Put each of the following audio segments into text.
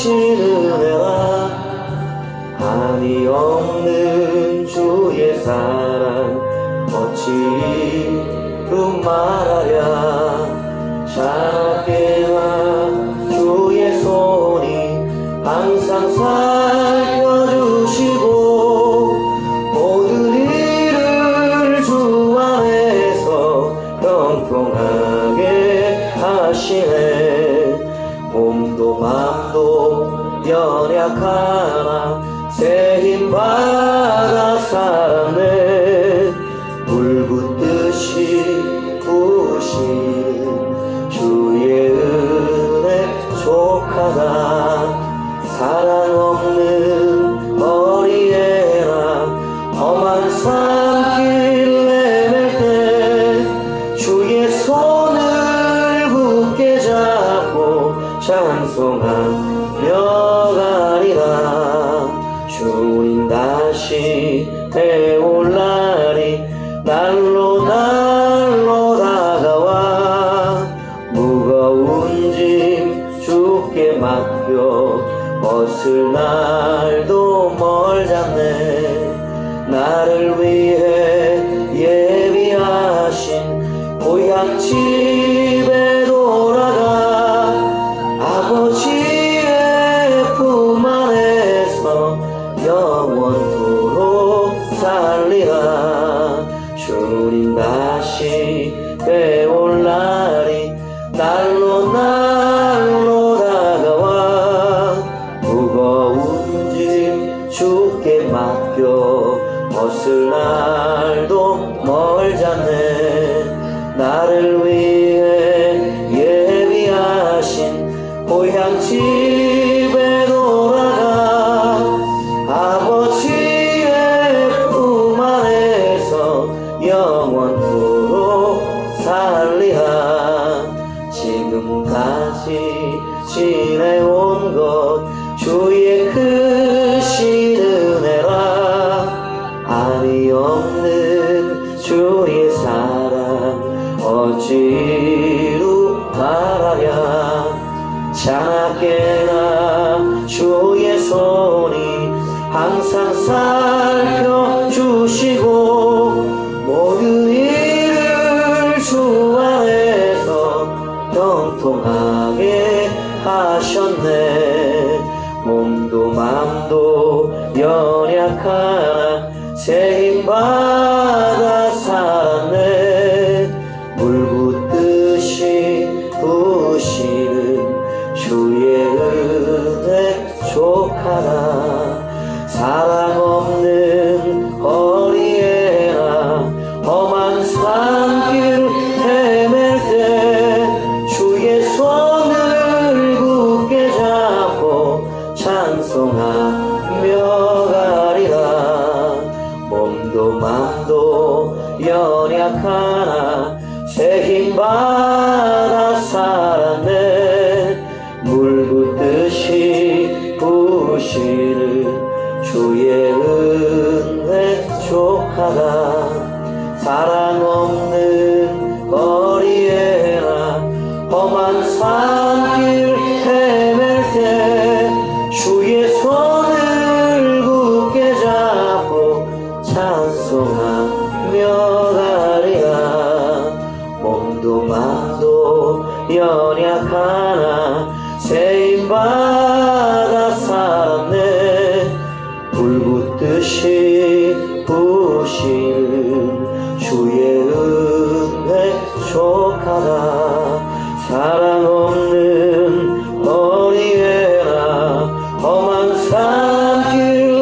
은혜와 한이 없는 주의 사랑 어찌 이루 말하랴. 자나깨나 주의 손이 항상 살펴주시고 모든 일을 주 안에서 형통하게 하시네. 몸도 맘도 연약하나 새 힘 받아 살았네. 물 붓듯이 부으시는 주의 은혜 족하다. 사랑 없는 어리애나 험한 산길 내밀 때 주의 손을 굳게 잡고 찬송하며 가리라. 주님 다시 해올 날이 날로 날로 다가와 무거운 짐 주께 맡겨 벗을 날도 멀잖네. 나를 위해 예비하신 고향 집에 돌아가 아버지의 품 안에서 영원토록 살리라. 주님 다시 되올 날이 날로 날로 다가와 무거운 짐 주께 맡겨 벗을 날도 멀잖네. 나를 위해 예비하신 고향 집에 돌아가 아버지의 품 안에서 영원토록 살리라. 지금까지 지내온 것 주의 크신 은혜라. 한이 없는 주의 사랑 어찌 이루 말하랴. 자나깨나 주의 손이 항상 살펴주시고 모든 일을 주 안에서 형통하게 하셨네. 몸도 맘도 연약하나 새 힘 받아 살았네. 물 붓듯이 부으시는 주의 은혜 족하나. 사랑 없는 거리에나 험한 산길 헤맬 때 주의 손을 굳게 잡고 찬송하며 가리라. 몸도 맘도 연약하나 새 힘 받아 살았네. 물 붓듯이 부으시는 주의 은혜 족하다. 사랑 없는 거리에나 험한 산길 헤맬 때 주의 손을 굳게 잡고 찬송하며 가리라. 몸도 맘도 연약하나 새 힘 받아 살았네. 불 붙듯이 부으시는 주의 은혜 족하다. 사랑 없는 거리에나 험한 산길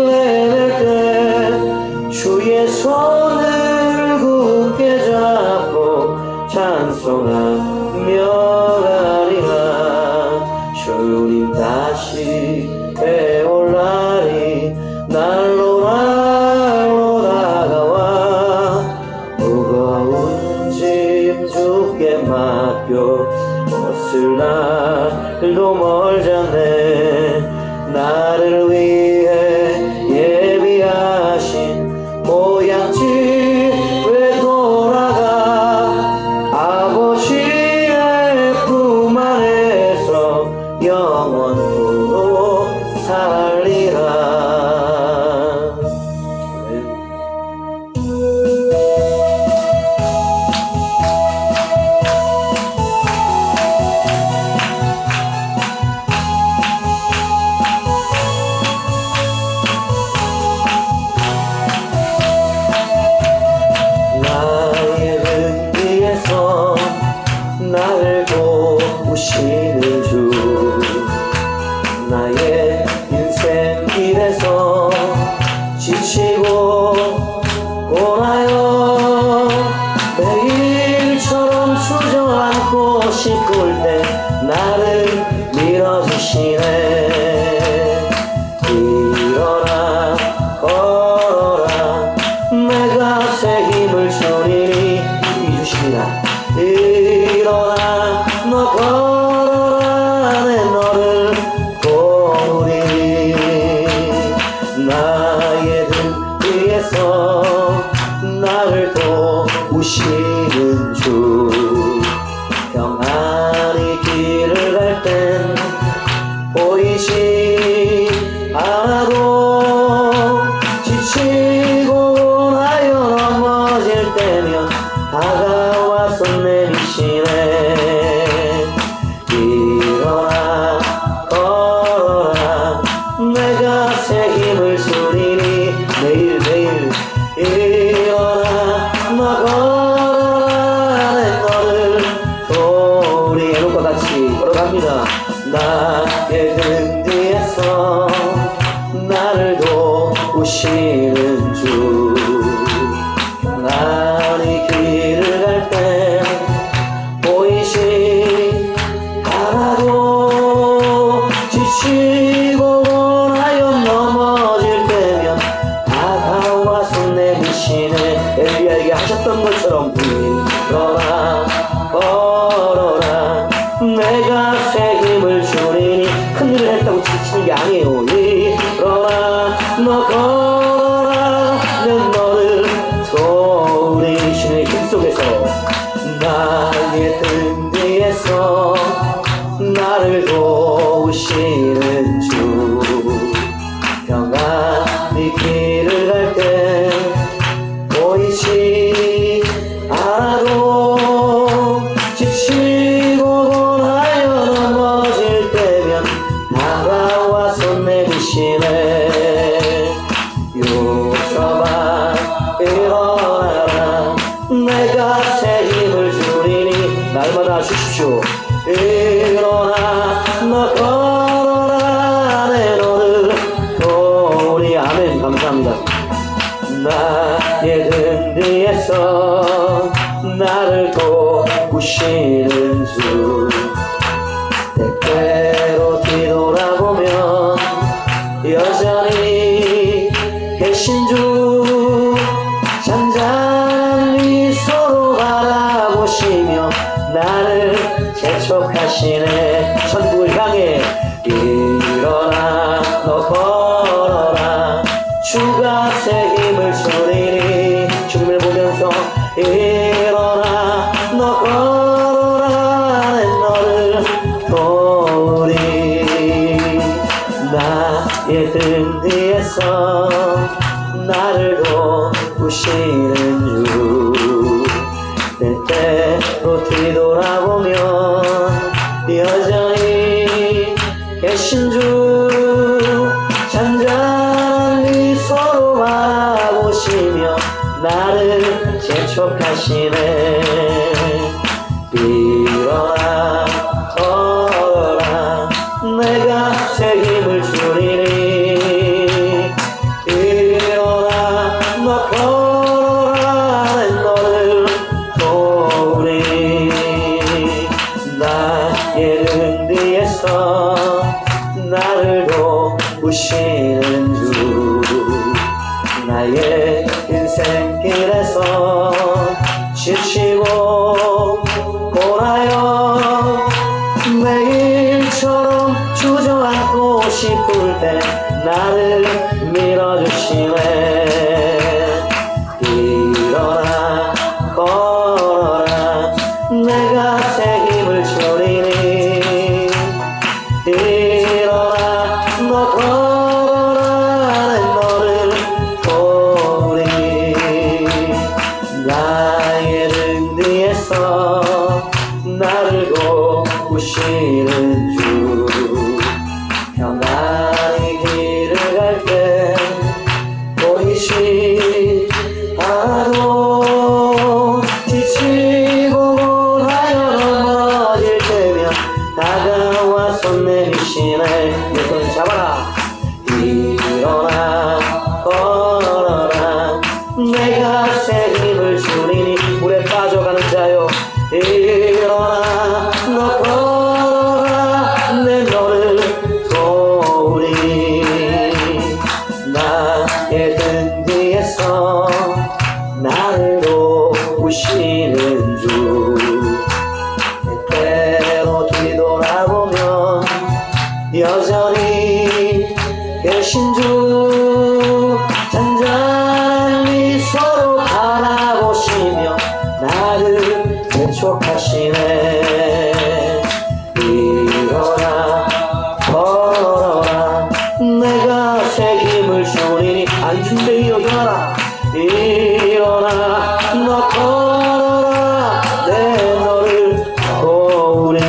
내밀 때 주의 손을 굳게 잡고 찬송하며 가리라. 주님 다시 해올 날이 날로 날로 다가와 무거운 짐 주께 맡겨 벗을 날도 멀잖네. 나를 위해 예비하신 고향 집에 돌아가 아버지의 품 안에서 영원토록 오시는 주 나니 길을 갈 때 보이지 않아도 지치고 원하여 넘어질 때면 다가와서 내미시네 엘리야에게 하셨던 것처럼 일어나 걸어라 내가 새 힘을 주리니 큰일을 했다고 지치는 게 아니에요 일어나 너 걸어라 내 너를 도우시는 힘속에서 나의 등 뒤에서 나를 도우시는 주 평안히 길을 갈 때 보이지 않아도 지치고 원하여 넘어질 때면 다가와서 내리시네 요서만 일어나라 내가 새 힘을 주리니 날마다 주십시오 일어나 너 걸어라 내 너를 도우리 아멘 감사합니다 나의 등 뒤에서 나를 도우시는 주 때때로 뒤돌아보면 여전히 계신 주 잔잔한 미소로 바라보시며 나를 재촉하시네 천국을 향해 일어나 너 걸어라 주가 새 힘을 주리니 주님을 보면서 일어나 너 걸어라 내 너를 도우리 나의 등 뒤에서 나를 도우시는 주 때때로 뒤돌아보면 여전히 계신 주 잔잔한 미소로 바라보시며 나를 재촉하시네 일어나 걸어라 내가 새 힘을 주리니 일어나 너 걸어라 내 너를 도우리 나의 등 뒤에서 나를 도우시는 주 나의 인생길에서 지치고 고나여 매일처럼 주저앉고 싶을 때 나를 밀어주시네 일어나 걸어라 내가 새 힘을 주리니 일어나 너 걸어라 내 너를 도우리 나의 등 뒤에서 나를 도우시는 주 평안히 길을 갈 때 보이지 않아도 지치고 원하여 넘어질 때면 다가와서 내미시네 내 손을 잡아라 일어나 걸어라 내가 새 힘을 주리니 물에 빠져가는 자여 일어나 너 걸어라 내 너를 도우리 나의 등 뒤에서 나를 도우시는 주 때때로 뒤돌아보면 여전히 계신 주 잔잔한 미소로 바라보시며 나를 재촉하시네 일어나 걸어라 내가 새 힘을 주리니 안준대 일어나라 일어나 너 걸어라 내 너를 도우리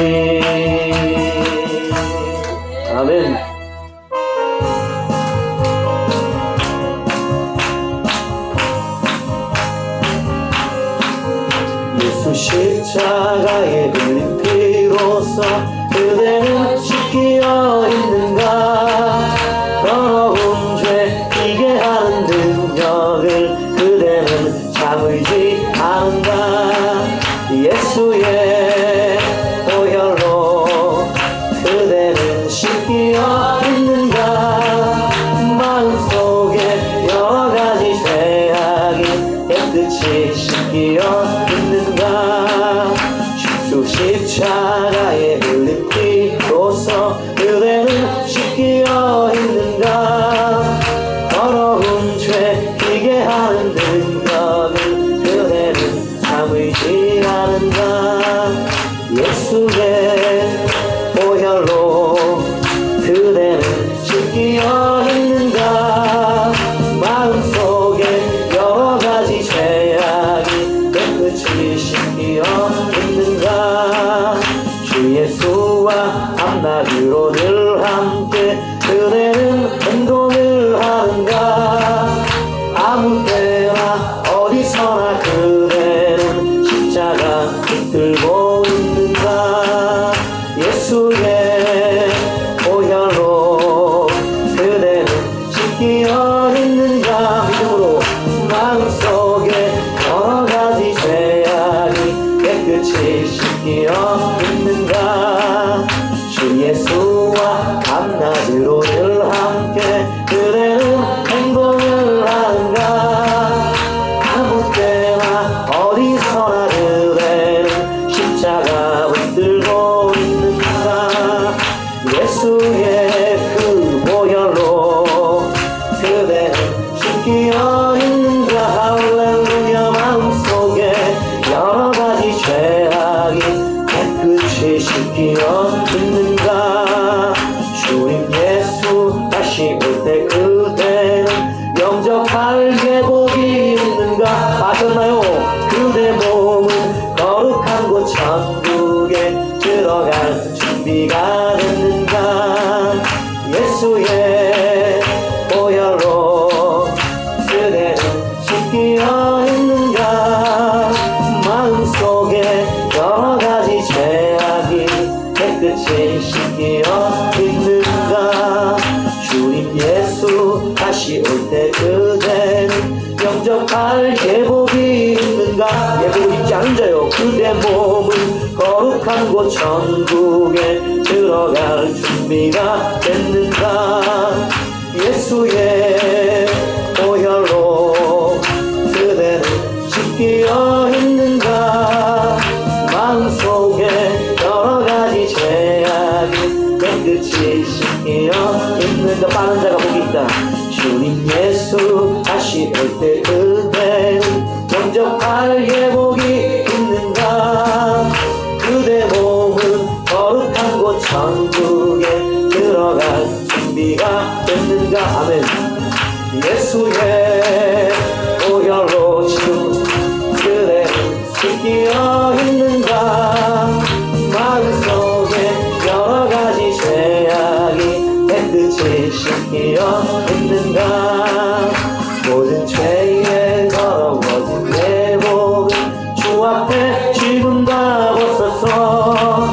아멘 예수 십자가에 흘린 피로써 그대는 지키어 있는가 더러운 죄 이게 하는데 예수의 보혈로 그대는 씻기어 있는가 마음속에 여러가지 죄악이 깨끗이 씻기어 있는가 주님 예수 다시 올 때 그대는 영접할 예복이 있는가 예복을 입지 않은 자요 그대 몸은 거룩한 곳 천국에 들어갈 준비가 됐는가 예수의 보혈로 그대는 씻기어 있는가 마음속에 여러가지 죄악이 깨끗이 씻기어 있는가 빠른 자가 복이 있다 주님 예수 다시 올 때 그대는 영접할 예복이 있는가 그대 몸은 거룩한 곳 천국에 들어갈 준비가 됐는가 아멘 예수의 보혈로 지금 그대는 씻기어 있는가 마음속에 여러가지 죄악이 깨끗이 씻기어 있는가 모든 죄에 더러워진 예복은 주 앞에 지금 다 벗었어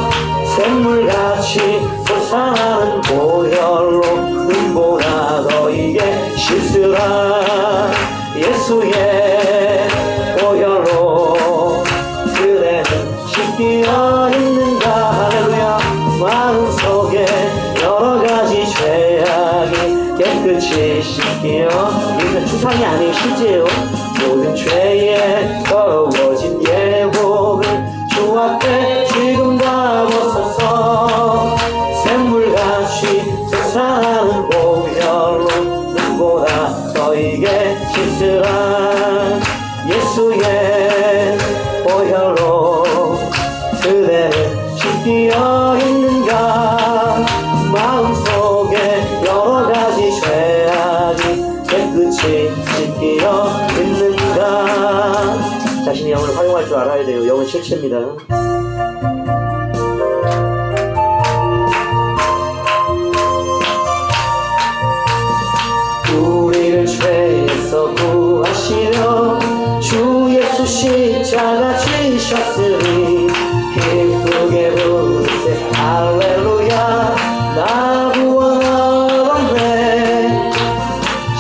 샘물같이 솟아나는 보혈로 눈보다 너에게 씻으라 예수의 보혈로 그대는 씻기어 있는가 할렐루야 마음속에 여러가지 죄악이 깨끗이 씻기어 있는 추상이 아닌 실제요 모든 죄에 더러워진 예복을 주 앞에 지금 다 벗어서 샘물같이 솟아나는 보혈로 눈보다 너에게 씻으라 예수의 보혈로 그대는 씻기어 있는가 마음속에 여러가지 죄악이 깨끗이 씻기어 있는가 자신의 영을 활용할 줄 알아야 돼요 영은 실체입니다 우리를 죄에서 구하시려 주 예수 십자가 지셨으니 기쁘게 부르세 할렐루야 나 구원 얻었네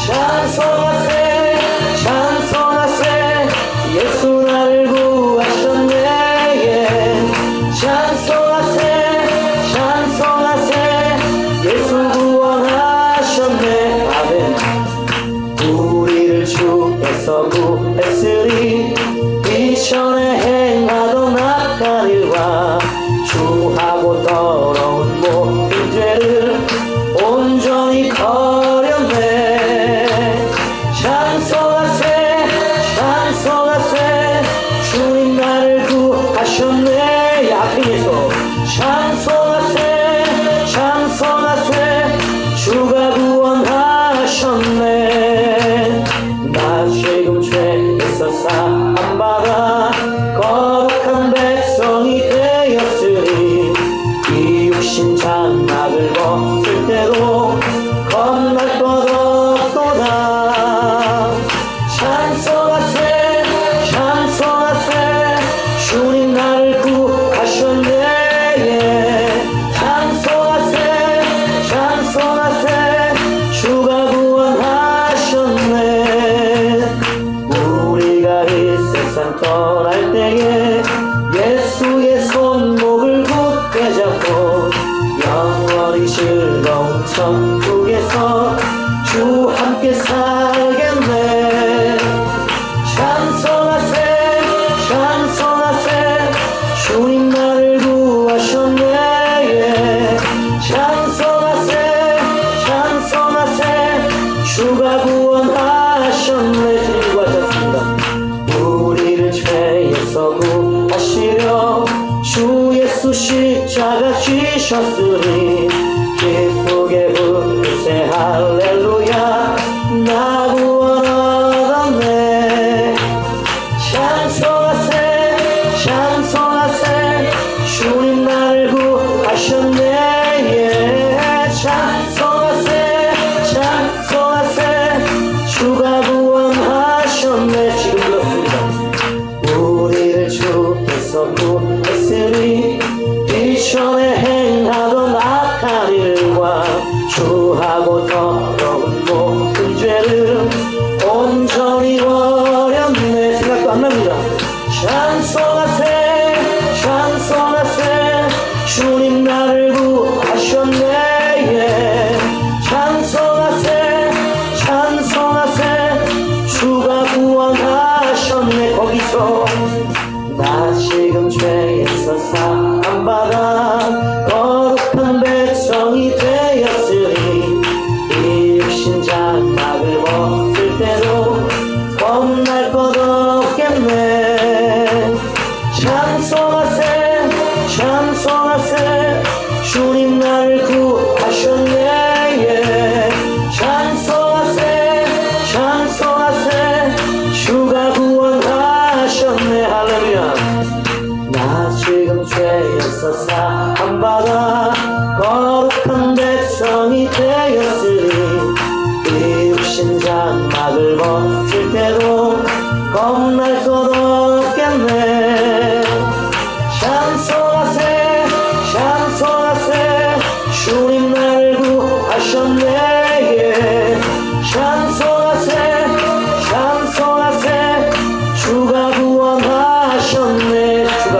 찬송하세 찬송하세 예수 나를 구하셨네 찬송하세 찬송하세 예수 구원하셨네 아멘 우리를 주께서 구했으리 이전에 행하던 악한 일과 주하고 더러운 모든 죄를 온전히 버렸네 찬송하세 찬송하세 주님 나를 구하셨네 약인에서 찬송하세 찬송하세 주가 구원하셨네 나 지금 죄에서 사함받아 거룩한 백성이 되었으니 이 육신 장막을 벗을 때도 겁날 것 없도다 찬송하세 찬송하세 주님 나를 구하셨네 찬송하세 찬송하세 주가 구원하셨네 우리가 이 세상 떠날 때에 예수의 손목을 굳게 잡고 영원히 즐거운 천국에서 주 함께 살겠네 찬송하세 찬송하세 주님 나를 구하셨네 찬송하세 찬송하세 주가 구원하셨네 주님 구하셨습니다 우리를 죄에서 구하시려 주 예수 십자가 지셨으니 기쁘게 부르세 할렐루야 나 구원 얻었네 찬송하세 찬송하세 주님 나를 구하셨네 찬송하세 모든 죄를 온전히 버렸네. 생각도 안 납니다. 찬송하세 찬송하세 주님 나를 구하셨네. 찬송하세 찬송하세 주가 구원하셨네. 거기서 나 지금 죄에서 사함받아 거룩한 백성이 되었으니 이 육신 장막을 벗을 때도 겁날 것 없겠네. 찬송하세 찬송하세 주님 나를 구하셨네. 찬송하세 찬송하세 주가 구원하셨네. 할렐루야. 나 지금 죄에서 사함받아 거룩한 백성이 되었으니 이 육신 장막을 벗을 때도 겁날 것 없겠네. 찬송하세 찬송하세 주님 나를 구하셨네. 찬송하세 찬송하세 주가 구원하셨네. 주가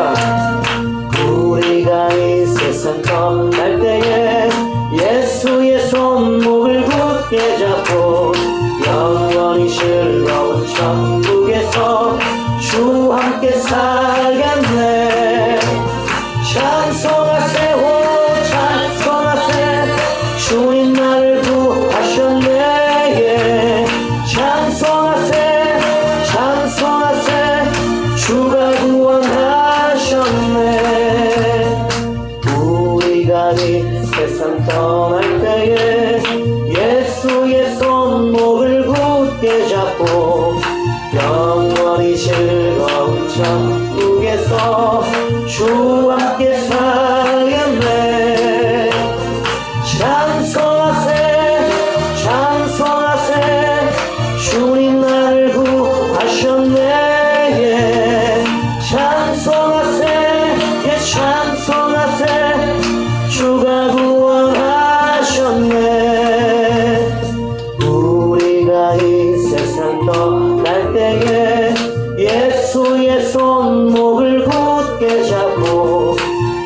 우리가 이 세상 떠날 때에 예수의 손목을 굳게 잡고 영원히 즐거운 천국에서 주와 함께 살겠네. 찬송하세 오 찬송하세 주님 나를 구하셨네. 찬송하세 찬송하세 주가 구원하셨네. 우리가 이 세상 떠날 때에 예수의 손목을 굳게 잡고 영원히 즐거운 천국에서 주와 함께 살겠네. 찬송하세 찬송하세 주님 나를 구하셨네. 찬송하세 찬송하세 주가 구원하셨네. 우리가 이 세상 떠날 때에 예수의 손목을 굳게 잡고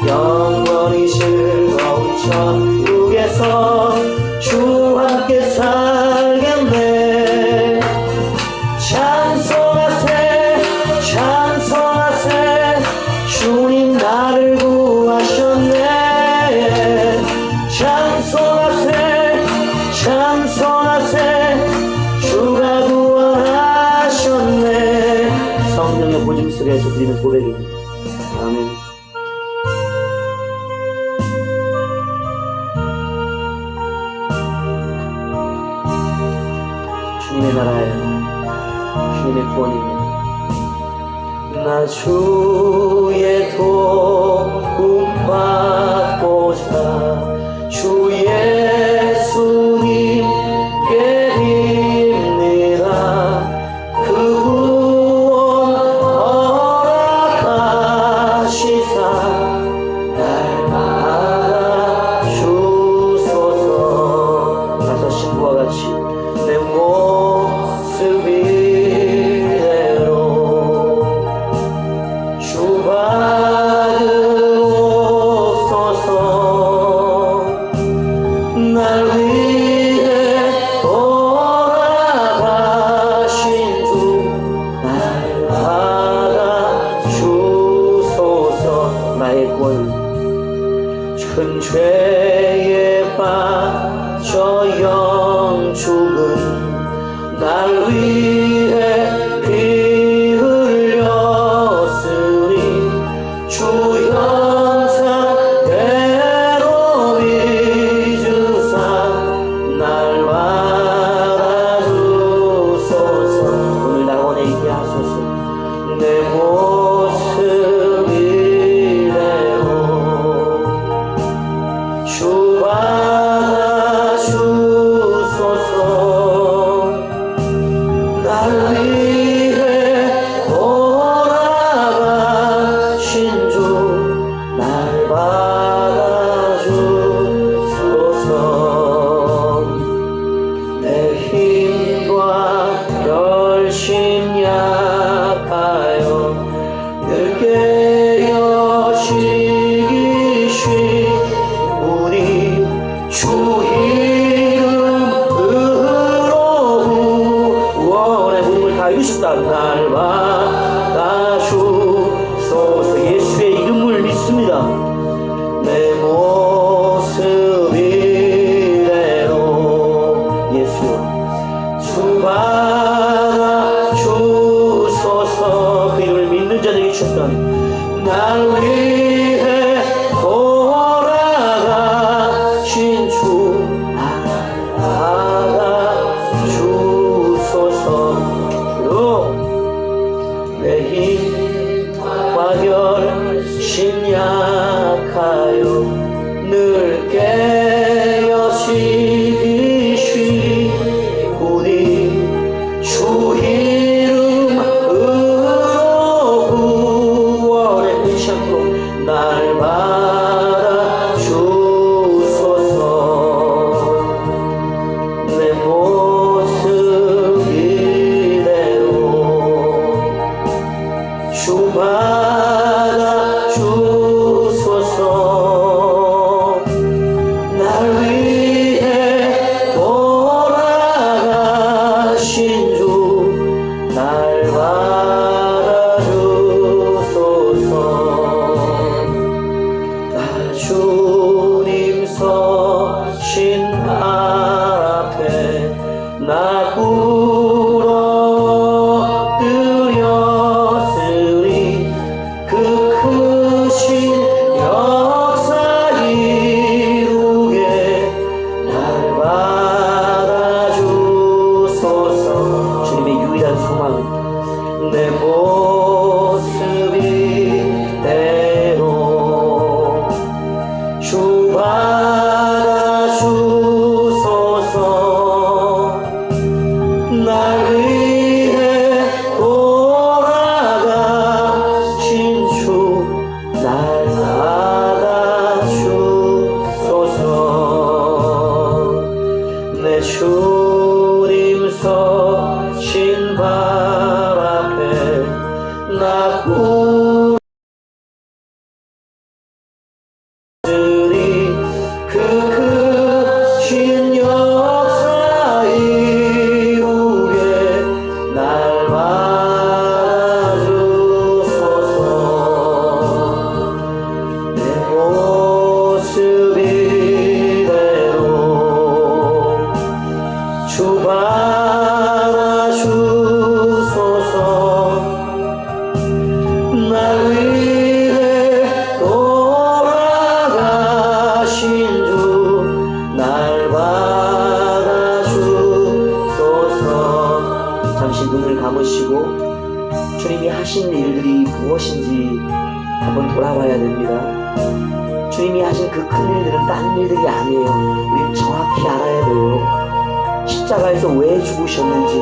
영원히 즐거운 천국에서 주와 함께 살겠네. 찬송하세 찬송하세 주님 나를 구하셨네. 찬송하세 찬송하세 주가 구원하셨네. 성령의 보짐 속에서 드리는 고백입니다. 아멘. 주님의 나라에 주님의 구원입니다. 나 주의 도움 받고자 주 예수님께 빕니다. 그 구원 허락하시사 날마다 주소서. 가서 신부와 같이 내 모습 이대로 주 받으옵소서. 날 위해 돌아가신 주 날마다 주소서. 나의 권 큰 죄에 빠져 영 죽은 날 위해 피 흘렸으니 주 형상대로 빚으사 날 받아주소서. 오늘 날 원해 있게 하소서. 내 모습 이대로 주 받아주소서. 날 주받아 주소서. 그 이름을 믿는 자들에게 주셨던 날 위해 돌아가신 주 받아 주소서. 내 힘 과결심 약하여 늘 깨어지시니 주 이름으로 구원의 의심으로 날 받아 주소서. 내 모습 이대로 주 받아 주소서. 날 위해 돌아가신 주 날 받아주소서. 나 주님 서신 앞에 나 꿇어뜨렸으니 그 크신 역사 이루게 날 받아주소서. 주님의 유일한 소망 내 모습 이대로 주 받아주소서. 날 위해 돌아가신 주 날 받아주소서. 내 주님 서신 발 앞에 나 꿇으니 그 크신 역사 이루게 날 받아주소서. 내 모습 이대로 주 받아주소서. 날 위해 돌아가신 주 날 받아주소서. 잠시 눈을 감으시고 주님이 하신 일들이 무엇인지 한번 돌아봐야 됩니다. 주님이 하신 그 큰 일들은 딴 일들이 아니에요. 우리 정확히 알아야 돼요. 십자가에서 왜 죽으셨는지,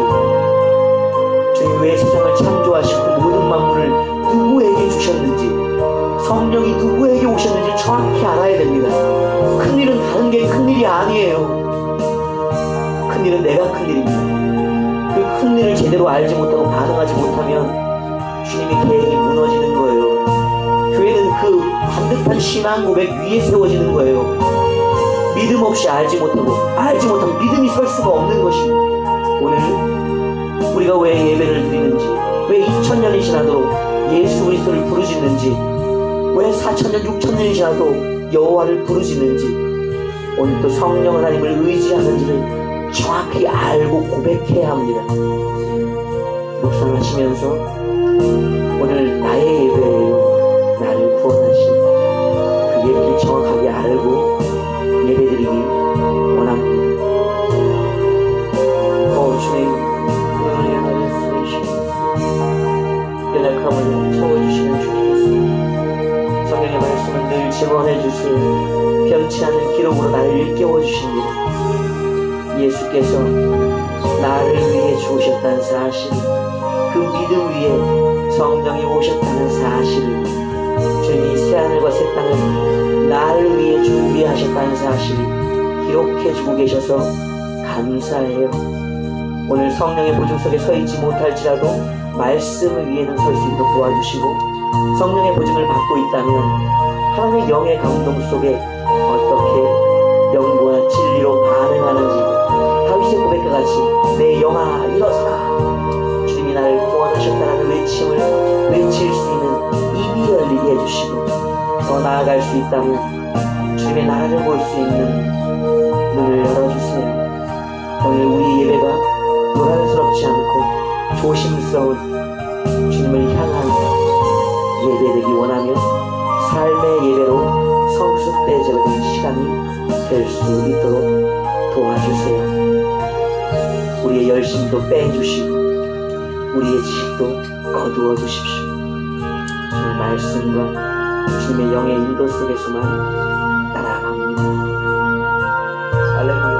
주님 왜 세상을 창조하시고 모든 만물을 누구에게 주셨는지, 성령이 누구에게 오셨는지 정확히 알아야 됩니다. 큰일은 다른 게 큰일이 아니에요. 큰일은 내가 큰일입니다. 그 큰일을 제대로 알지 못하고 반응하지 못하면 주님의 계획이 무너지는 거예요. 교회는 그 반듯한 신앙 고백 위에 세워지는 거예요. 믿음 없이 알지 못하면 믿음이 설 수가 없는 것입니다. 오늘 우리가 왜 예배를 드리는지, 왜 2000년이 지나도록 예수 그리스도를 부르짖는지, 왜 4000년 6000년이 지나도 여호와를 부르짖는지, 오늘 또 성령 하나님을 의지하는지를 정확히 알고 고백해야 합니다. 묵상하시면서 오늘 나의 예배예요. 나를 구원하신 그 예배를 정확하게 알고 예배드리기 원합니다. 주님, 오늘 나를 쓰시옵소서. 연약함을 채워주시는 주님이시오. 성령의 말씀을 늘 증언해주세요. 변치 않는 기록으로 나를 일깨워주십니다. 예수께서 나를 위해 죽으셨다는 사실, 그 믿음 위에 성령이 오셨다는 사실을, 주님이 새하늘과 새 땅을 나를 위해 준비하셨다는 사실을 기록해주고 계셔서 감사해요. 오늘 성령의 보증 속에 서 있지 못할지라도 말씀 위에는 설 수 있도록 도와주시고, 성령의 보증을 받고 있다면 하나님의 영의 감동 속에 어떻게 영과 진리로 반응하는지, 다윗의 고백과 같이 내 영아 일어서라, 주님이 나를 구원하셨다는 외침을 외칠 수 있는 입이 열리게 해주시고, 더 나아갈 수 있다면 주님의 나라를 볼 수 있는 눈을 열어주세요. 오늘 우리 예배가 요란스러운 부끄럽지 않고 조심스러운 주님을 향한 예배 되기 원하며 삶의 예배로 성숙되어지는 시간이 될 수 있도록 도와주세요. 우리의 열심도 빼주시고 우리의 지식도 거두어 주십시오. 주님의 말씀과 주님의 영의 인도 속에서만 따라갑니다. 할렐루야.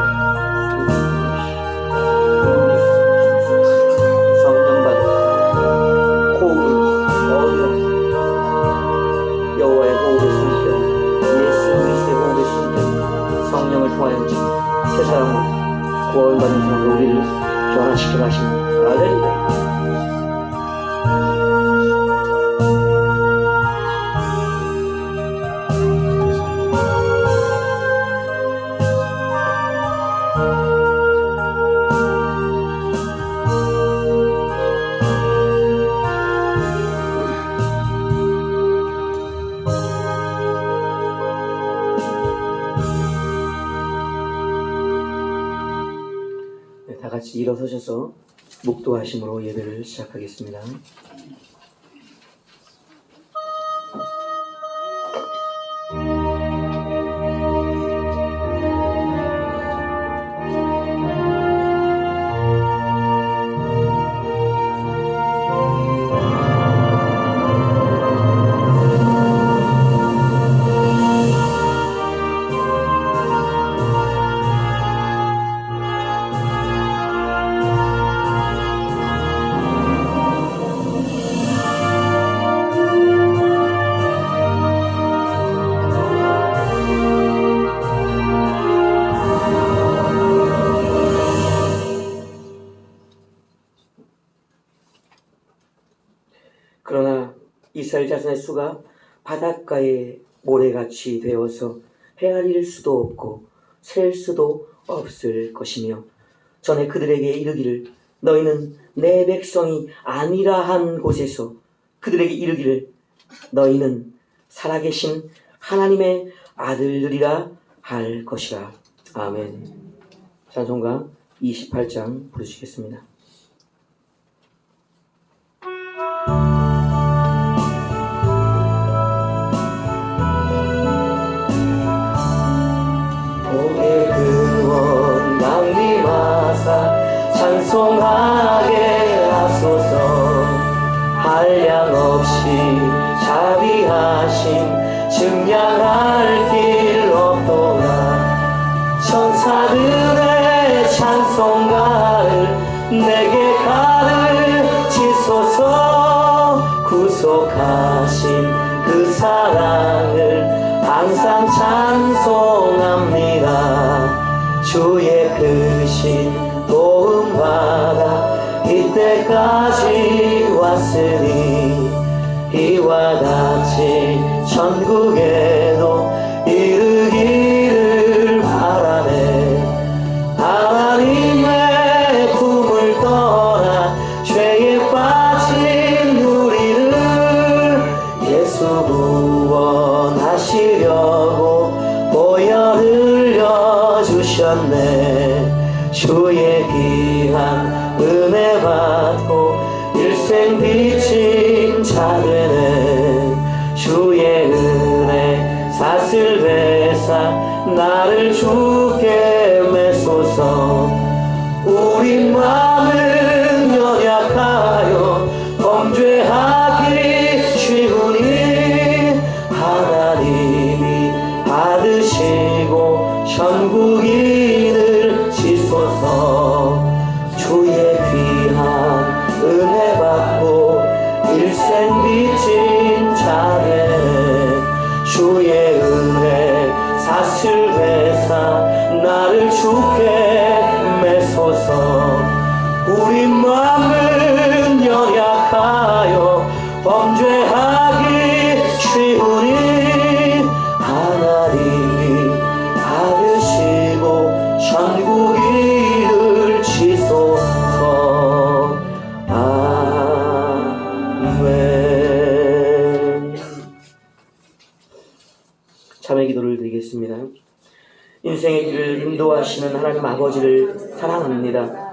성령 받아 호흡을 얻으라. 여호와의 호흡에 숨겨 예수 그리스도의 호흡에 숨겨 성령을 통하여 새 사람으로 구원받는 사람으로 우리를 변화시켜 가십니다. 할렐루야. 다 같이 일어서셔서 묵도하심으로 예배를 시작하겠습니다. 그러나 이스라엘 자손의 수가 바닷가의 모래같이 되어서 헤아릴 수도 없고 셀 수도 없을 것이며 전에 그들에게 이르기를 너희는 내 백성이 아니라 한 곳에서 그들에게 이르기를 너희는 살아계신 하나님의 아들들이라 할 것이라. 아멘. 찬송가 28장 부르시겠습니다. 찬송하게 하소서. 한량없이 자비하심 증량할 길 없도다. 천사들의 찬송가를 내게 가르치소서. 구속하신 그 사랑을 항상 찬송합니다. 주의 크신 도움받아 이때까지 왔으니 이와 같이 천국에도 이르기를 바라네. 하나님의 품을 떠나 죄에 빠진 우리를 예수 구원하시려고 보혈 흘려주셨네. 주의 귀한 은혜 받고 일생 비친 자 되네. 주의 은혜 사슬 베사 나를 주께 메소서. 우리 마음은 연약하여 범죄하기 쉬우니 하나님이 받으시고 천국인을 지소서. 주의 귀한 은혜 받고 일생 비친 자네. 주의 은혜 사슬 베사 나를 주께 메소서. 우리 마음은 연약하여 범죄하기 쉬우니 하나님이 받으시고 천국인을 지소서. 아멘. 참회 기도를 드리겠습니다. 인생의 길을 인도하시는 하나님 아버지를 사랑합니다.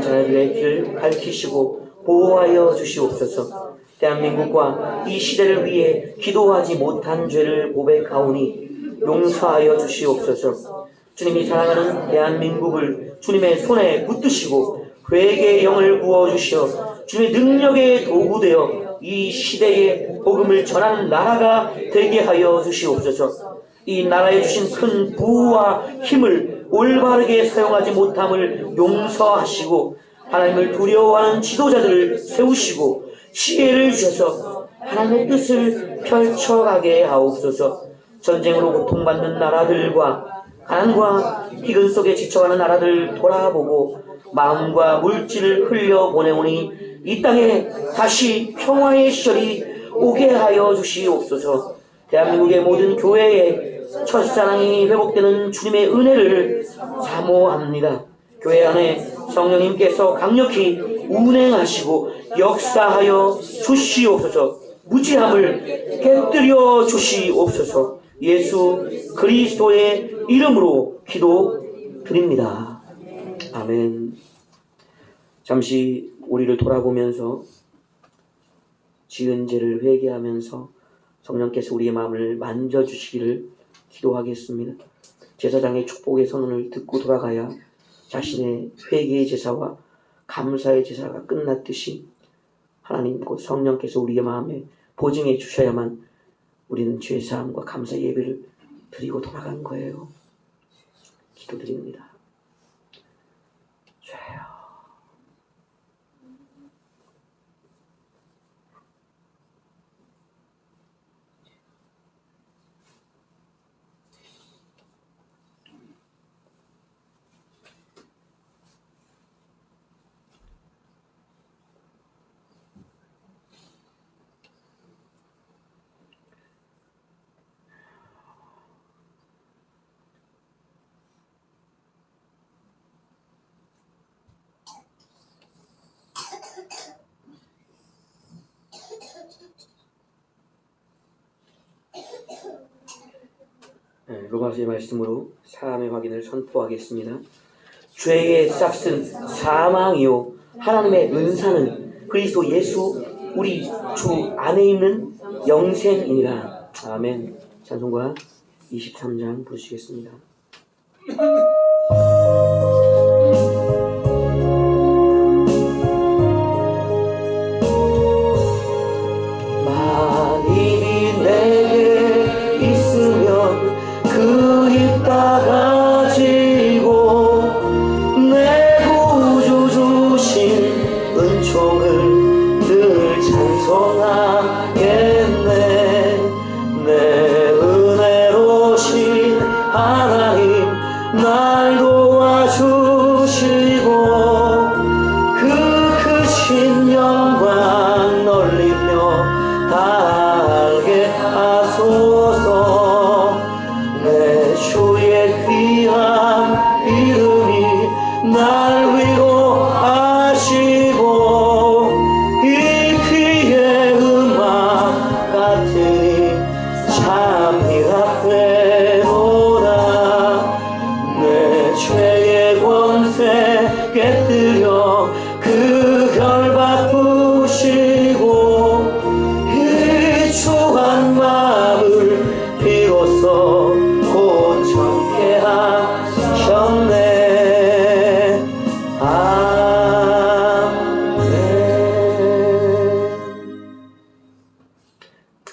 자녀들의 길을 밝히시고 보호하여 주시옵소서. 대한민국과 이 시대를 위해 기도하지 못한 죄를 고백하오니 용서하여 주시옵소서. 주님이 사랑하는 대한민국을 주님의 손에 붙드시고 회개의 영을 부어주시어 주님의 능력의 도구되어 이 시대에 복음을 전하는 나라가 되게 하여 주시옵소서. 이 나라에 주신 큰 부와 힘을 올바르게 사용하지 못함을 용서하시고 하나님을 두려워하는 지도자들을 세우시고 지혜를 주셔서 하나님의 뜻을 펼쳐가게 하옵소서. 전쟁으로 고통받는 나라들과 가난과 비근 속에 지쳐가는 나라들 돌아보고 마음과 물질을 흘려보내오니 이 땅에 다시 평화의 시절이 오게 하여 주시옵소서. 대한민국의 모든 교회에 첫사랑이 회복되는 주님의 은혜를 사모합니다. 교회 안에 성령님께서 강력히 운행하시고 역사하여 주시옵소서. 무지함을 깨뜨려 주시옵소서. 예수 그리스도의 이름으로 기도드립니다. 아멘. 잠시 우리를 돌아보면서 지은 죄를 회개하면서 성령께서 우리의 마음을 만져주시기를 기도하겠습니다. 제사장의 축복의 선언을 듣고 돌아가야 자신의 회개의 제사와 감사의 제사가 끝났듯이 하나님 곧 성령께서 우리의 마음에 보증해 주셔야만 우리는 죄사함과 감사 예배를 드리고 돌아간 거예요. 기도드립니다. 주여. 로마서의 말씀으로 사함의 확인을 선포하겠습니다. 죄의 싹은 사망이요 하나님의 은사는 그리스도 예수 우리 주 안에 있는 영생이니라. 아멘. 찬송가 23장 부르시겠습니다. 만일이 내게 있으면 그 입 다가지고 내 구주 주신 은총을 늘 찬송하겠네. 내 은혜로신 하나님 날 도와주시고 그 크신 영광 널리며 달게 하소서. 내 주의 귀한 이름이 날 위로하시고 이 귀의 음악 같으니 참미가 되도다. 내 죄의 권세 깨뜨려 그 결박 부시고 이 추한 마음을 비로소 고청케 하셨네. 아멘.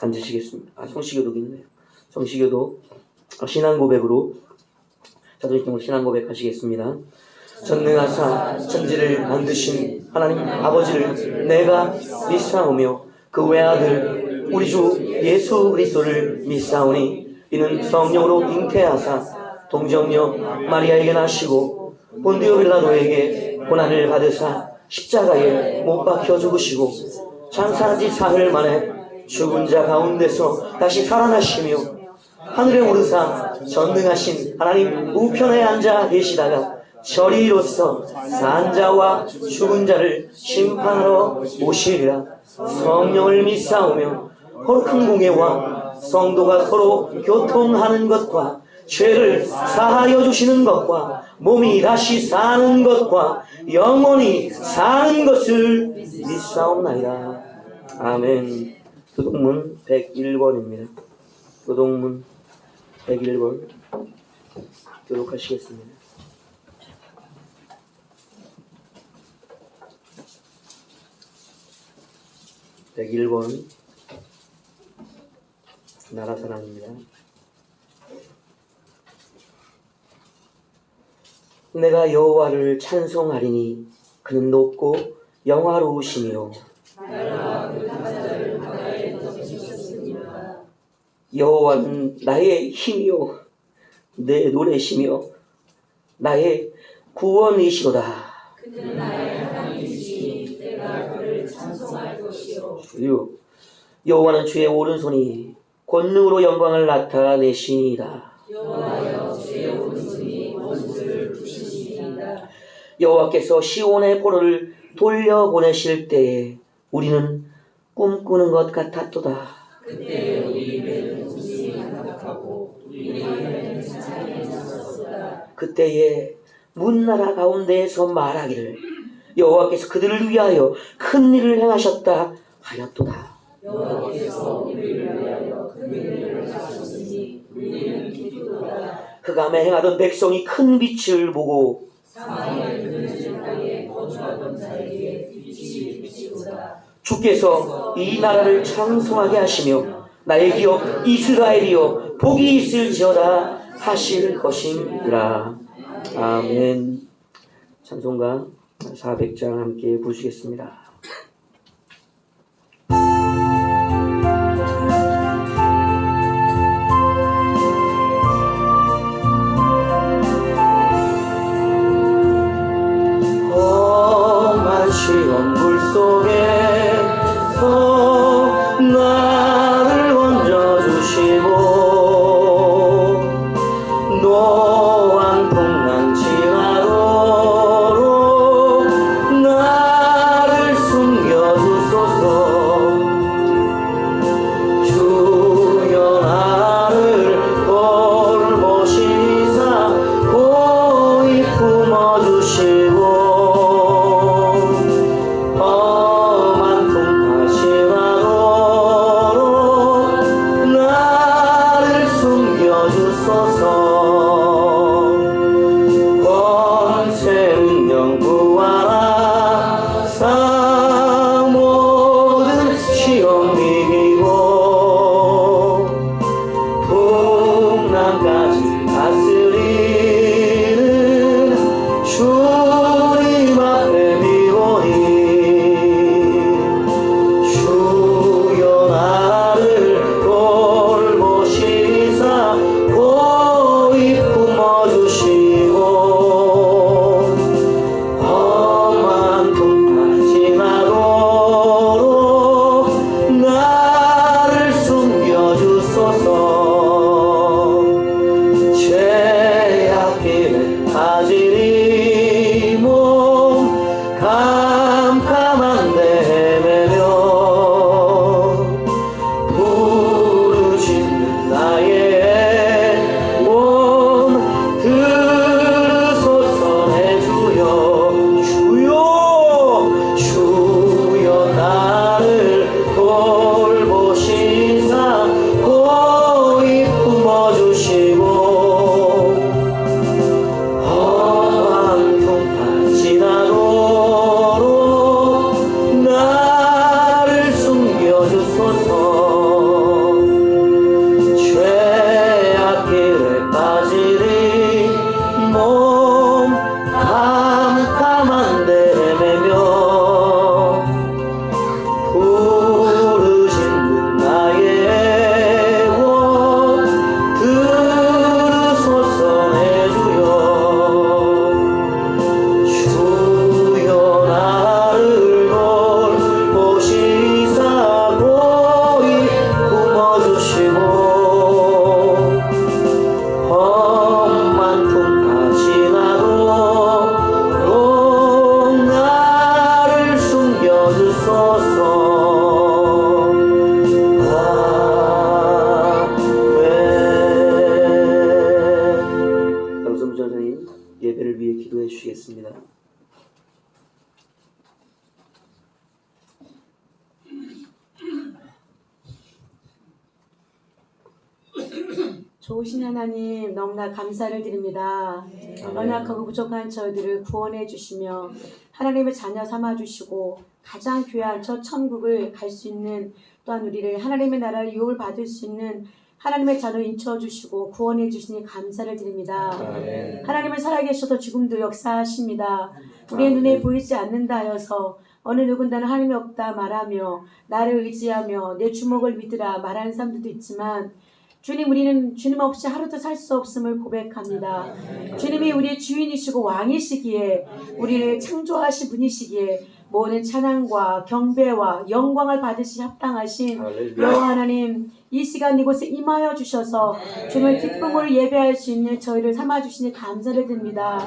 앉으시겠습니다. 성시교독 있네요. 성시교독 신앙 고백으로 자존심으로 신앙 고백하시겠습니다. 전능하사 천지를 만드신 하나님 아버지를 내가 믿사오며 그 외아들 우리 주 예수 그리스도를 믿사오니 이는 성령으로 잉태하사 동정녀 마리아에게 나시고 본디오 빌라도에게 고난을 받으사 십자가에 못 박혀 죽으시고 장사한 지 사흘 만에 죽은 자 가운데서 다시 살아나시며 하늘에 오르사 전능하신 하나님 우편에 앉아 계시다가 저리로서 산 자와 죽은 자를 심판하러 오시리라. 성령을 믿사오며 거룩한 공예와 성도가 서로 교통하는 것과 죄를 사하여 주시는 것과 몸이 다시 사는 것과 영원히 사는 것을 믿사옵나이다. 아멘. 교동문 101번입니다. 교동문 101번 교독하시겠습니다. (101번) 나라사랑입니다. 내가 여호와를 찬송하리니 그는 높고 영화로우시며 여호와는 나의 힘이요 내 노래시며 나의 구원이시로다. 그는 나의 하나님이시니 내가 그를 찬송할 것이요. 여호와는 주의 오른손이 권능으로 영광을 나타내시니이다. 여호와여 주의 오른손이 원수를 부시시니이다. 여호와께서 시온의 포로를 돌려보내실 때에 우리는 꿈꾸는 것 같았도다. 그때 우리 입에는 웃음이 가득하고 우리 입에는 찬양이 찼었도다. 그때에 문나라 가운데에서 말하기를 여호와께서 그들을 위하여 큰 일을 행하셨다 하였도다. 여호와께서 우리를 위하여 큰 일을 하셨으니 우리는 기쁘도다. 흑암에 행하던 백성이 큰 빛을 보고 사망의 그늘진 땅에 거주하던 자에게 빛이 비치도다. 주께서 이 나라를 창성하게 하시며 나의 기업 이스라엘이여 복이 있을지어다 하실 것임이라. 아멘. 찬송가 400장 함께 부르시겠습니다. 험한 시험 물 속에서 나를 건져주시고 노한 풍랑 지나도록 나를 숨겨주소서. 주여 나를 돌보시사 고이 품어주시고 좋으신 하나님 너무나 감사를 드립니다. 연약하고 부족한 저희들을 구원해 주시며 하나님의 자녀 삼아 주시고 가장 귀한 저 천국을 갈 수 있는, 또한 우리를 하나님의 나라를 유업을 받을 수 있는 하나님의 자녀 인쳐 주시고 구원해 주시니 감사를 드립니다. 하나님은 살아계셔서 지금도 역사하십니다. 우리의 눈에 보이지 않는다 하여서 어느 누군가는 하나님이 없다 말하며 나를 의지하며 내 주목을 믿으라 말하는 사람들도 있지만, 주님, 우리는 주님 없이 하루도 살 수 없음을 고백합니다. 주님이 우리의 주인이시고 왕이시기에, 우리를 창조하신 분이시기에 모든 찬양과 경배와 영광을 받으시 합당하신 여호와 하나님, 이 시간 이곳에 임하여 주셔서 주님의 기쁨으로 예배할 수 있는 저희를 삼아주시니 감사를 드립니다.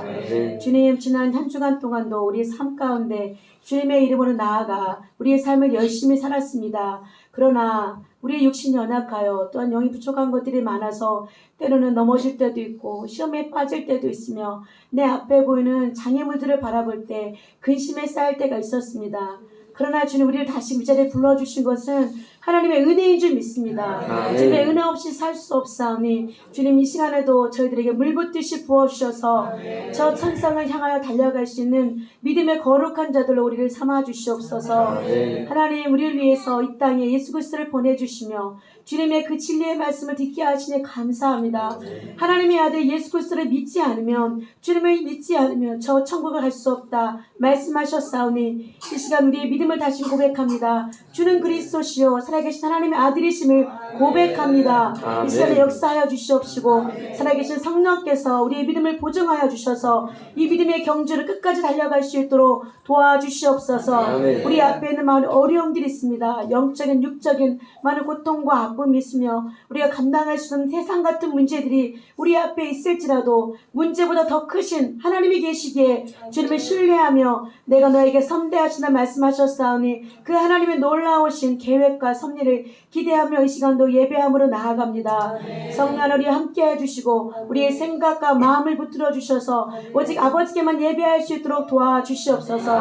주님, 지난 한 주간 동안도 우리의 삶 가운데 주님의 이름으로 나아가 우리의 삶을 열심히 살았습니다. 그러나 우리의 육신이 연약하여 또한 영이 부족한 것들이 많아서 때로는 넘어질 때도 있고 시험에 빠질 때도 있으며 내 앞에 보이는 장애물들을 바라볼 때 근심에 쌓일 때가 있었습니다. 그러나 주님, 우리를 다시 이 자리에 불러주신 것은 하나님의 은혜인 줄 믿습니다. 주님의 은혜 없이 살 수 없사오니 주님, 이 시간에도 저희들에게 물붓듯이 부어주셔서 저 천상을 향하여 달려갈 수 있는 믿음의 거룩한 자들로 우리를 삼아주시옵소서. 하나님, 우리를 위해서 이 땅에 예수 그리스도를 보내주시며 주님의 그 진리의 말씀을 듣게 하시니 감사합니다. 하나님의 아들 예수 그리스도를 믿지 않으면, 주님을 믿지 않으면 저 천국을 갈 수 없다 말씀하셨사오니 이 시간 우리의 믿음을 다시 고백합니다. 주는 그리스도시요 살아계신 하나님의 아들이심을 고백합니다. 이 시간에 역사하여 주시옵시고 살아계신 성령께서 우리의 믿음을 보증하여 주셔서 이 믿음의 경주를 끝까지 달려갈 수 있도록 도와주시옵소서. 우리 앞에 있는 많은 어려움들이 있습니다. 영적인 육적인 많은 고통과 아픔이 있으며 우리가 감당할 수 없는 세상 같은 문제들이 우리 앞에 있을지라도 문제보다 더 크신 하나님이 계시기에 주님을 신뢰하며 내가 너에게 선대하시나 말씀하셨사오니 그 하나님의 놀라우신 계획과 섭리를 기대하며 이 시간도 예배함으로 나아갑니다. 성령 하나님 함께 해주시고 우리의 생각과 마음을 붙들어 주셔서 오직 아버지께만 예배할 수 있도록 도와주시옵소서.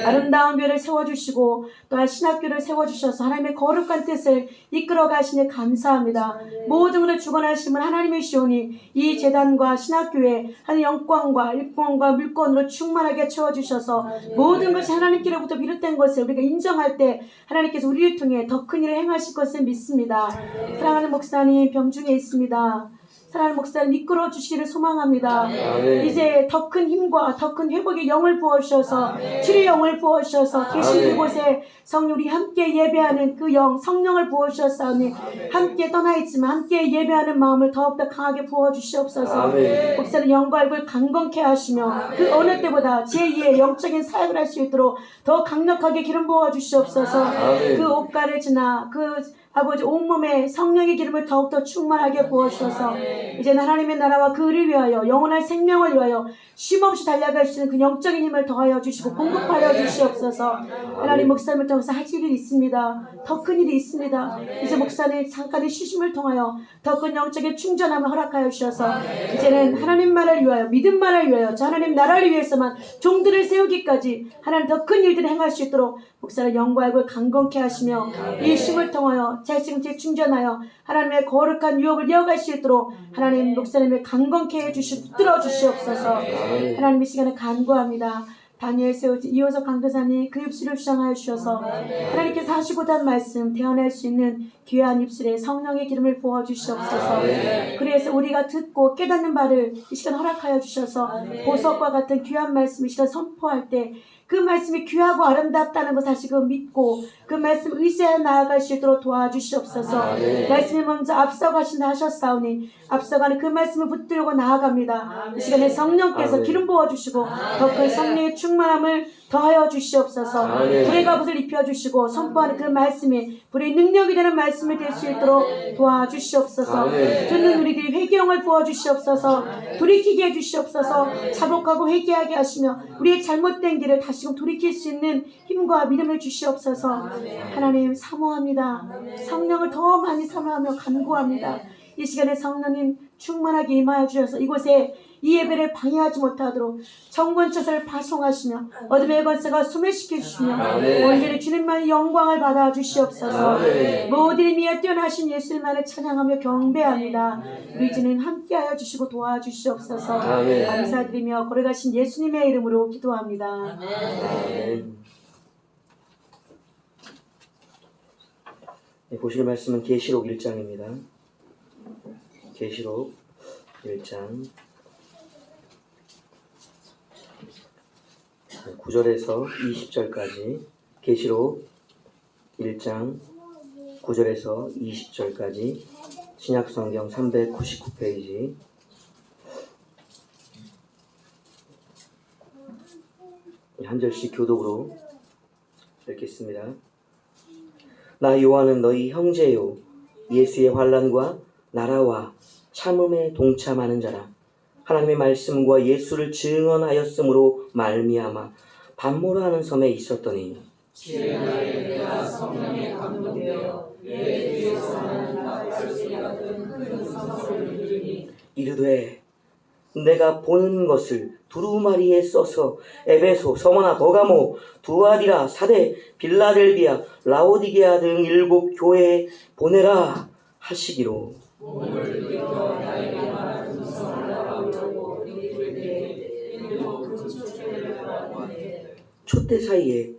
아름다운 교회를 세워주시고 또한 신학교를 세워주셔서 하나님의 거룩한 뜻을 이끌어 가시니 감사합니다. 모든 것을 주관하심은 하나님이시오니 이 재단과 신학교에 하나님 영광과 일꾼과 물건으로 충만하게 채워주셔서 모든 것이 하나님께로부터 비롯된 것을 우리가 인정할 때 하나님께서 우리를 통해 더 큰 일을 행하실 것을 믿습니다. 사랑하는 목사님, 병중에 있습니다. 사랑하는 목사님, 이끌어 주시기를 소망합니다. 이제 더 큰 힘과 더 큰 회복의 영을 부어주셔서 치료의 영을 부어주셔서 계신 그곳에 성령 우리 함께 예배하는 그 영 성령을 부어주셨사오니 함께 떠나있지만 함께 예배하는 마음을 더욱더 강하게 부어주시옵소서. 목사님 영과 얼굴 강건케 하시며 그 어느 때보다 제2의 영적인 사역을 할 수 있도록 더 강력하게 기름 부어주시옵소서. 그 옷가를 지나 그 아버지 온몸에 성령의 기름을 더욱더 충만하게 부어주셔서 이제는 하나님의 나라와 그 의를 위하여 영원한 생명을 위하여 쉼없이 달려갈 수 있는 그 영적인 힘을 더하여 주시고 공급하여 주시옵소서. 하나님, 목사님을 통해서 하실 일이 있습니다. 더 큰 일이 있습니다. 이제 목사님 잠깐의 쉬심을 통하여 더 큰 영적인 충전함을 허락하여 주셔서 이제는 하나님만을 위하여 믿음만을 위하여 저 하나님 나라를 위해서만 종들을 세우기까지 하나님 더 큰 일들을 행할 수 있도록 목사를 영과 약을 강건케 하시며 이 쉼을 통하여 재충제 충전하여 하나님의 거룩한 유업을 이어갈 수 있도록 하나님 목사님을 강건케 해주시 붙들어 주시옵소서. 하나님 이 시간에 간구합니다. 다니엘 세우지 이호석 강도사님 그 입술을 주장하여 주셔서 하나님께서 하시고자 한 말씀 대언할 수 있는 귀한 입술에 성령의 기름을 부어 주시옵소서. 그래서 우리가 듣고 깨닫는 바를 이 시간 허락하여 주셔서 보석과 같은 귀한 말씀 이 시간 선포할 때 그 말씀이 귀하고 아름답다는 것 다시금 믿고 그 말씀 의지하여 나아갈 수 있도록 도와주시옵소서. 말씀이 먼저 앞서가신다 하셨사오니 앞서가는 그 말씀을 붙들고 나아갑니다. 이 시간에 성령께서 기름 부어주시고 더 큰 성령의 충만함을 더하여 주시옵소서. 불의 갑옷을 입혀주시고 선포하는 그 말씀이 불의 능력이 되는 말씀이 될 수 있도록 도와주시옵소서. 듣는 우리들이 회개형을 부어주시옵소서. 돌이키게 해주시옵소서. 자복하고 회개하게 하시며 우리의 잘못된 길을 다시금 돌이킬 수 있는 힘과 믿음을 주시옵소서. 하나님 사모합니다. 성령을 더 많이 사모하며 간구합니다. 이 시간에 성령님 충만하게 임하여 주셔서 이곳에 이 예배를 방해하지 못하도록 정권처사를 파송하시며 어둠의 권세가 소멸시켜 주시며 온전히 주님만의 영광을 받아 주시옵소서. 모든 의미에 뛰어나신 예수님만을 찬양하며 경배합니다. 우리 주님 함께하여 주시고 도와주시옵소서. 감사드리며 걸어가신 예수님의 이름으로 기도합니다. 아멘. 네, 보실 말씀은 계시록 1장입니다. 계시록 1장 9절에서 20절까지 계시록 1장 9절에서 20절까지 신약성경 399페이지 한 절씩 교독으로 읽겠습니다. 나 요한은 너희 형제요 예수의 환난과 나라와 참음에 동참하는 자라. 하나님의 말씀과 예수를 증언하였으므로 말미암아 반모라하는 섬에 있었더니 지혜나에 내가 성령에 감동되어 내 뒤에서는 박갈소리 같은 큰 성소를 들으니 이르되 내가 보는 것을 두루마리에 써서 에베소, 서머나, 버가모, 두아디라, 사대, 빌라델비아, 라오디게아 등 7 교회에 보내라 하시기로 몸을 일으켜 나에게 말하는 음성을 나가오려고 이르되 7 금초대를 하라고 하되 촛대 사이에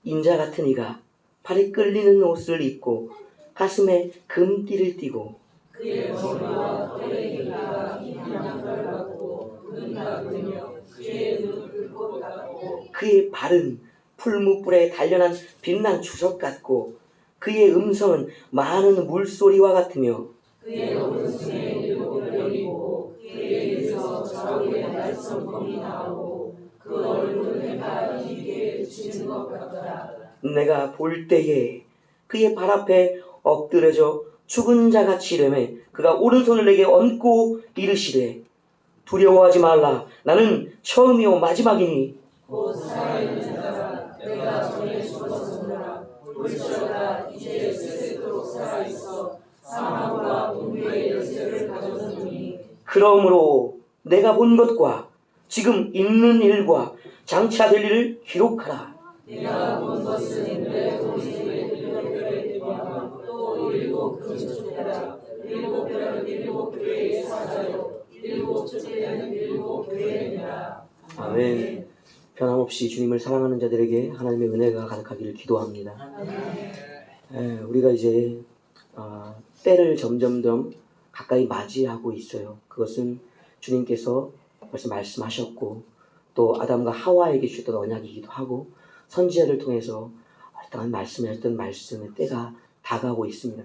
인자 같은 이가 발에 끌리는 옷을 입고 가슴에 금띠를 띠고 그의 머리와 털의 길이가 양털 같고 눈 같으며 그의 눈을 꽃 같고 그의 발은 풀무불에 단련한 빛난 주석 같고 그의 음성은 많은 물소리와 같으며 그의 오른손에 7 별이 있고 그에게서 좌우에 날성검이 나오고 그 얼굴 해가 깊게 비치는 것 같더라. 내가 볼 때에 그의 발 앞에 엎드려져 죽은 자같이 이르매 그가 오른손을 내게 얹고 이르시되 두려워하지 말라. 나는 처음이요 마지막이니 곧 살아있는 자가 내가 전에 죽었으므라. 볼지어다 이제 세세토록 살아있어 사망과 공부의 열쇠를 가졌으니 그러므로 내가 본 것과 지금 있는 일과 장차 될 일을 기록하라. 내가 본 것은 내 오른손에 7 별의 대왕 또 7 금초대라. 7 별은 7 교회의 사자요 7 초대는 7 교회니라. 아멘. 변함없이 주님을 사랑하는 자들에게 하나님의 은혜가 가득하기를 기도합니다. 우리가 이제 때를 점점 더 가까이 맞이하고 있어요. 그것은 주님께서 벌써 말씀하셨고 또 아담과 하와에게 주셨던 언약이기도 하고 선지자를 통해서 어떠한 말씀하셨던 말씀의 때가 다가오고 있습니다.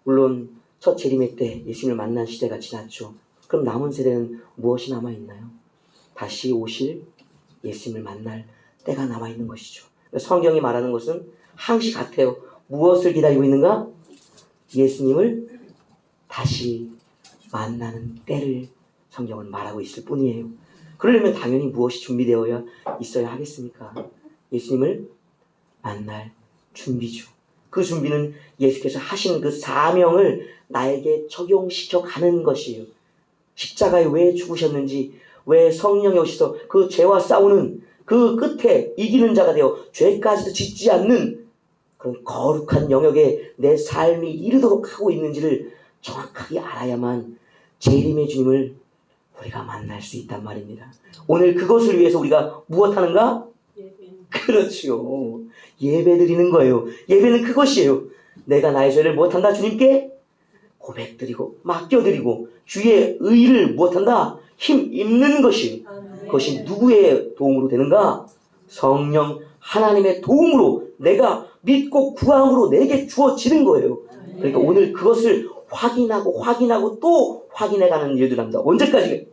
물론 첫 재림의 때 예수님을 만난 시대가 지났죠. 그럼 남은 세대는 무엇이 남아있나요? 다시 오실 예수님을 만날 때가 남아있는 것이죠. 성경이 말하는 것은 항시 같아요. 무엇을 기다리고 있는가? 예수님을 다시 만나는 때를 성경은 말하고 있을 뿐이에요. 그러려면 당연히 무엇이 준비되어야 있어야 하겠습니까? 예수님을 만날 준비죠. 그 준비는 예수께서 하신 그 사명을 나에게 적용시켜 가는 것이에요. 십자가에 왜 죽으셨는지, 왜 성령이 오셔서 그 죄와 싸우는 그 끝에 이기는 자가 되어 죄까지도 짓지 않는 그런 거룩한 영역에 내 삶이 이르도록 하고 있는지를 정확하게 알아야만 재림의 주님을 우리가 만날 수 있단 말입니다. 오늘 그것을 위해서 우리가 무엇하는가? 그렇죠. 예배 드리는 거예요. 예배는 그것이에요. 내가 나의 죄를 무엇한다? 주님께 고백드리고 맡겨드리고 주의 의를 무엇한다? 힘 입는 것이에요. 그것이 누구의 도움으로 되는가? 성령 하나님의 도움으로 내가 믿고 구함으로 내게 주어지는 거예요. 그러니까 오늘 그것을 확인하고 또 확인해가는 일들 합니다. 언제까지?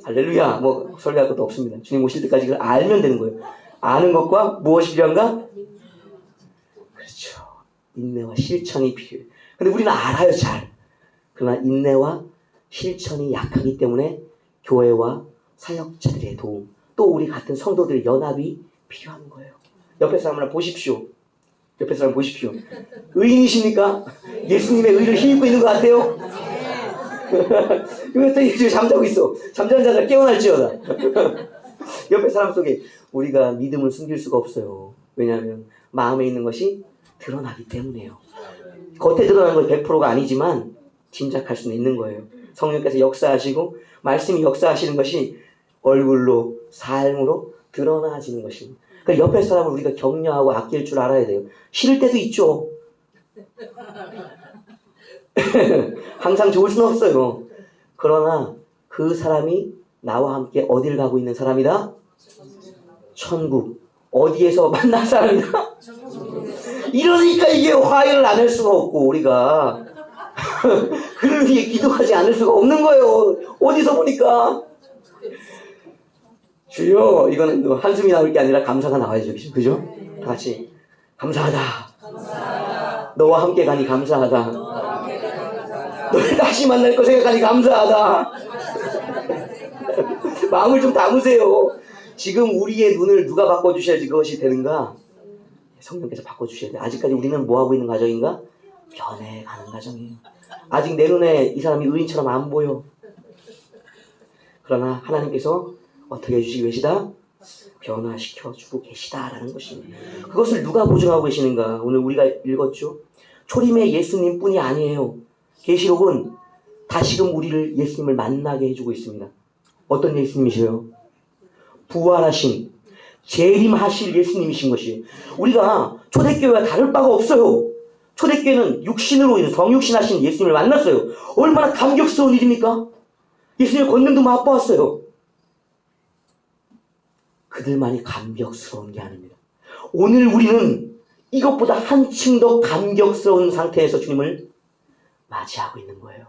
할렐루야. 뭐 설교할 것도 없습니다. 주님 오실 때까지 그걸 알면 되는 거예요. 아는 것과 무엇이 필요한가? 그렇죠. 인내와 실천이 필요해요. 근데 우리는 알아요, 잘. 그러나 인내와 실천이 약하기 때문에 교회와 사역자들의 도움, 또 우리 같은 성도들의 연합이 필요한 거예요. 옆에 사람을 보십시오. 옆에 사람 보십시오. 의인이십니까? 예수님의 의를 힘입고 있는 것 같아요? 이거 또 지금 잠자고 있어. 잠자는 자가 깨어날지어다. 옆에 사람 속에 우리가 믿음을 숨길 수가 없어요. 왜냐하면 마음에 있는 것이 드러나기 때문에요. 겉에 드러나는 건 100%가 아니지만 짐작할 수는 있는 거예요. 성령께서 역사하시고 말씀이 역사하시는 것이 얼굴로 삶으로 드러나지는 것입니다. 그러니까 옆에 사람을 우리가 격려하고 아낄 줄 알아야 돼요. 싫을 때도 있죠. 항상 좋을 수는 없어요. 그러나 그 사람이 나와 함께 어딜 가고 있는 사람이다? 천국. 어디에서 만날 사람이다? 이러니까 이게 화해를 안 할 수가 없고 우리가 그를 위해 기도하지 않을 수가 없는 거예요. 어디서 보니까. 주여, 이거는 한숨이 나올 게 아니라 감사가 나와야죠. 그죠? 다 같이 감사하다. 너와 함께 가니 감사하다. 너를 다시 만날 거 생각하니 감사하다. 마음을 좀 담으세요. 지금 우리의 눈을 누가 바꿔주셔야지 그것이 되는가? 성령께서 바꿔주셔야 돼요. 아직까지 우리는 뭐하고 있는 가정인가? 변해가는 가정이에요. 아직 내 눈에 이 사람이 의인처럼 안 보여. 그러나 하나님께서 어떻게 해주시기 계시다? 변화시켜주고 계시다라는 것입니다. 그것을 누가 보증하고 계시는가? 오늘 우리가 읽었죠? 초림의 예수님 뿐이 아니에요. 계시록은 다시금 우리를 예수님을 만나게 해주고 있습니다. 어떤 예수님이셔요? 부활하신, 재림하실 예수님이신 것이에요. 우리가 초대교회와 다를 바가 없어요. 초대교회는 육신으로 인해 성육신하신 예수님을 만났어요. 얼마나 감격스러운 일입니까? 예수님의 권능도 맛보았어요. 그들만이 감격스러운 게 아닙니다. 오늘 우리는 이것보다 한층 더 감격스러운 상태에서 주님을 맞이하고 있는 거예요.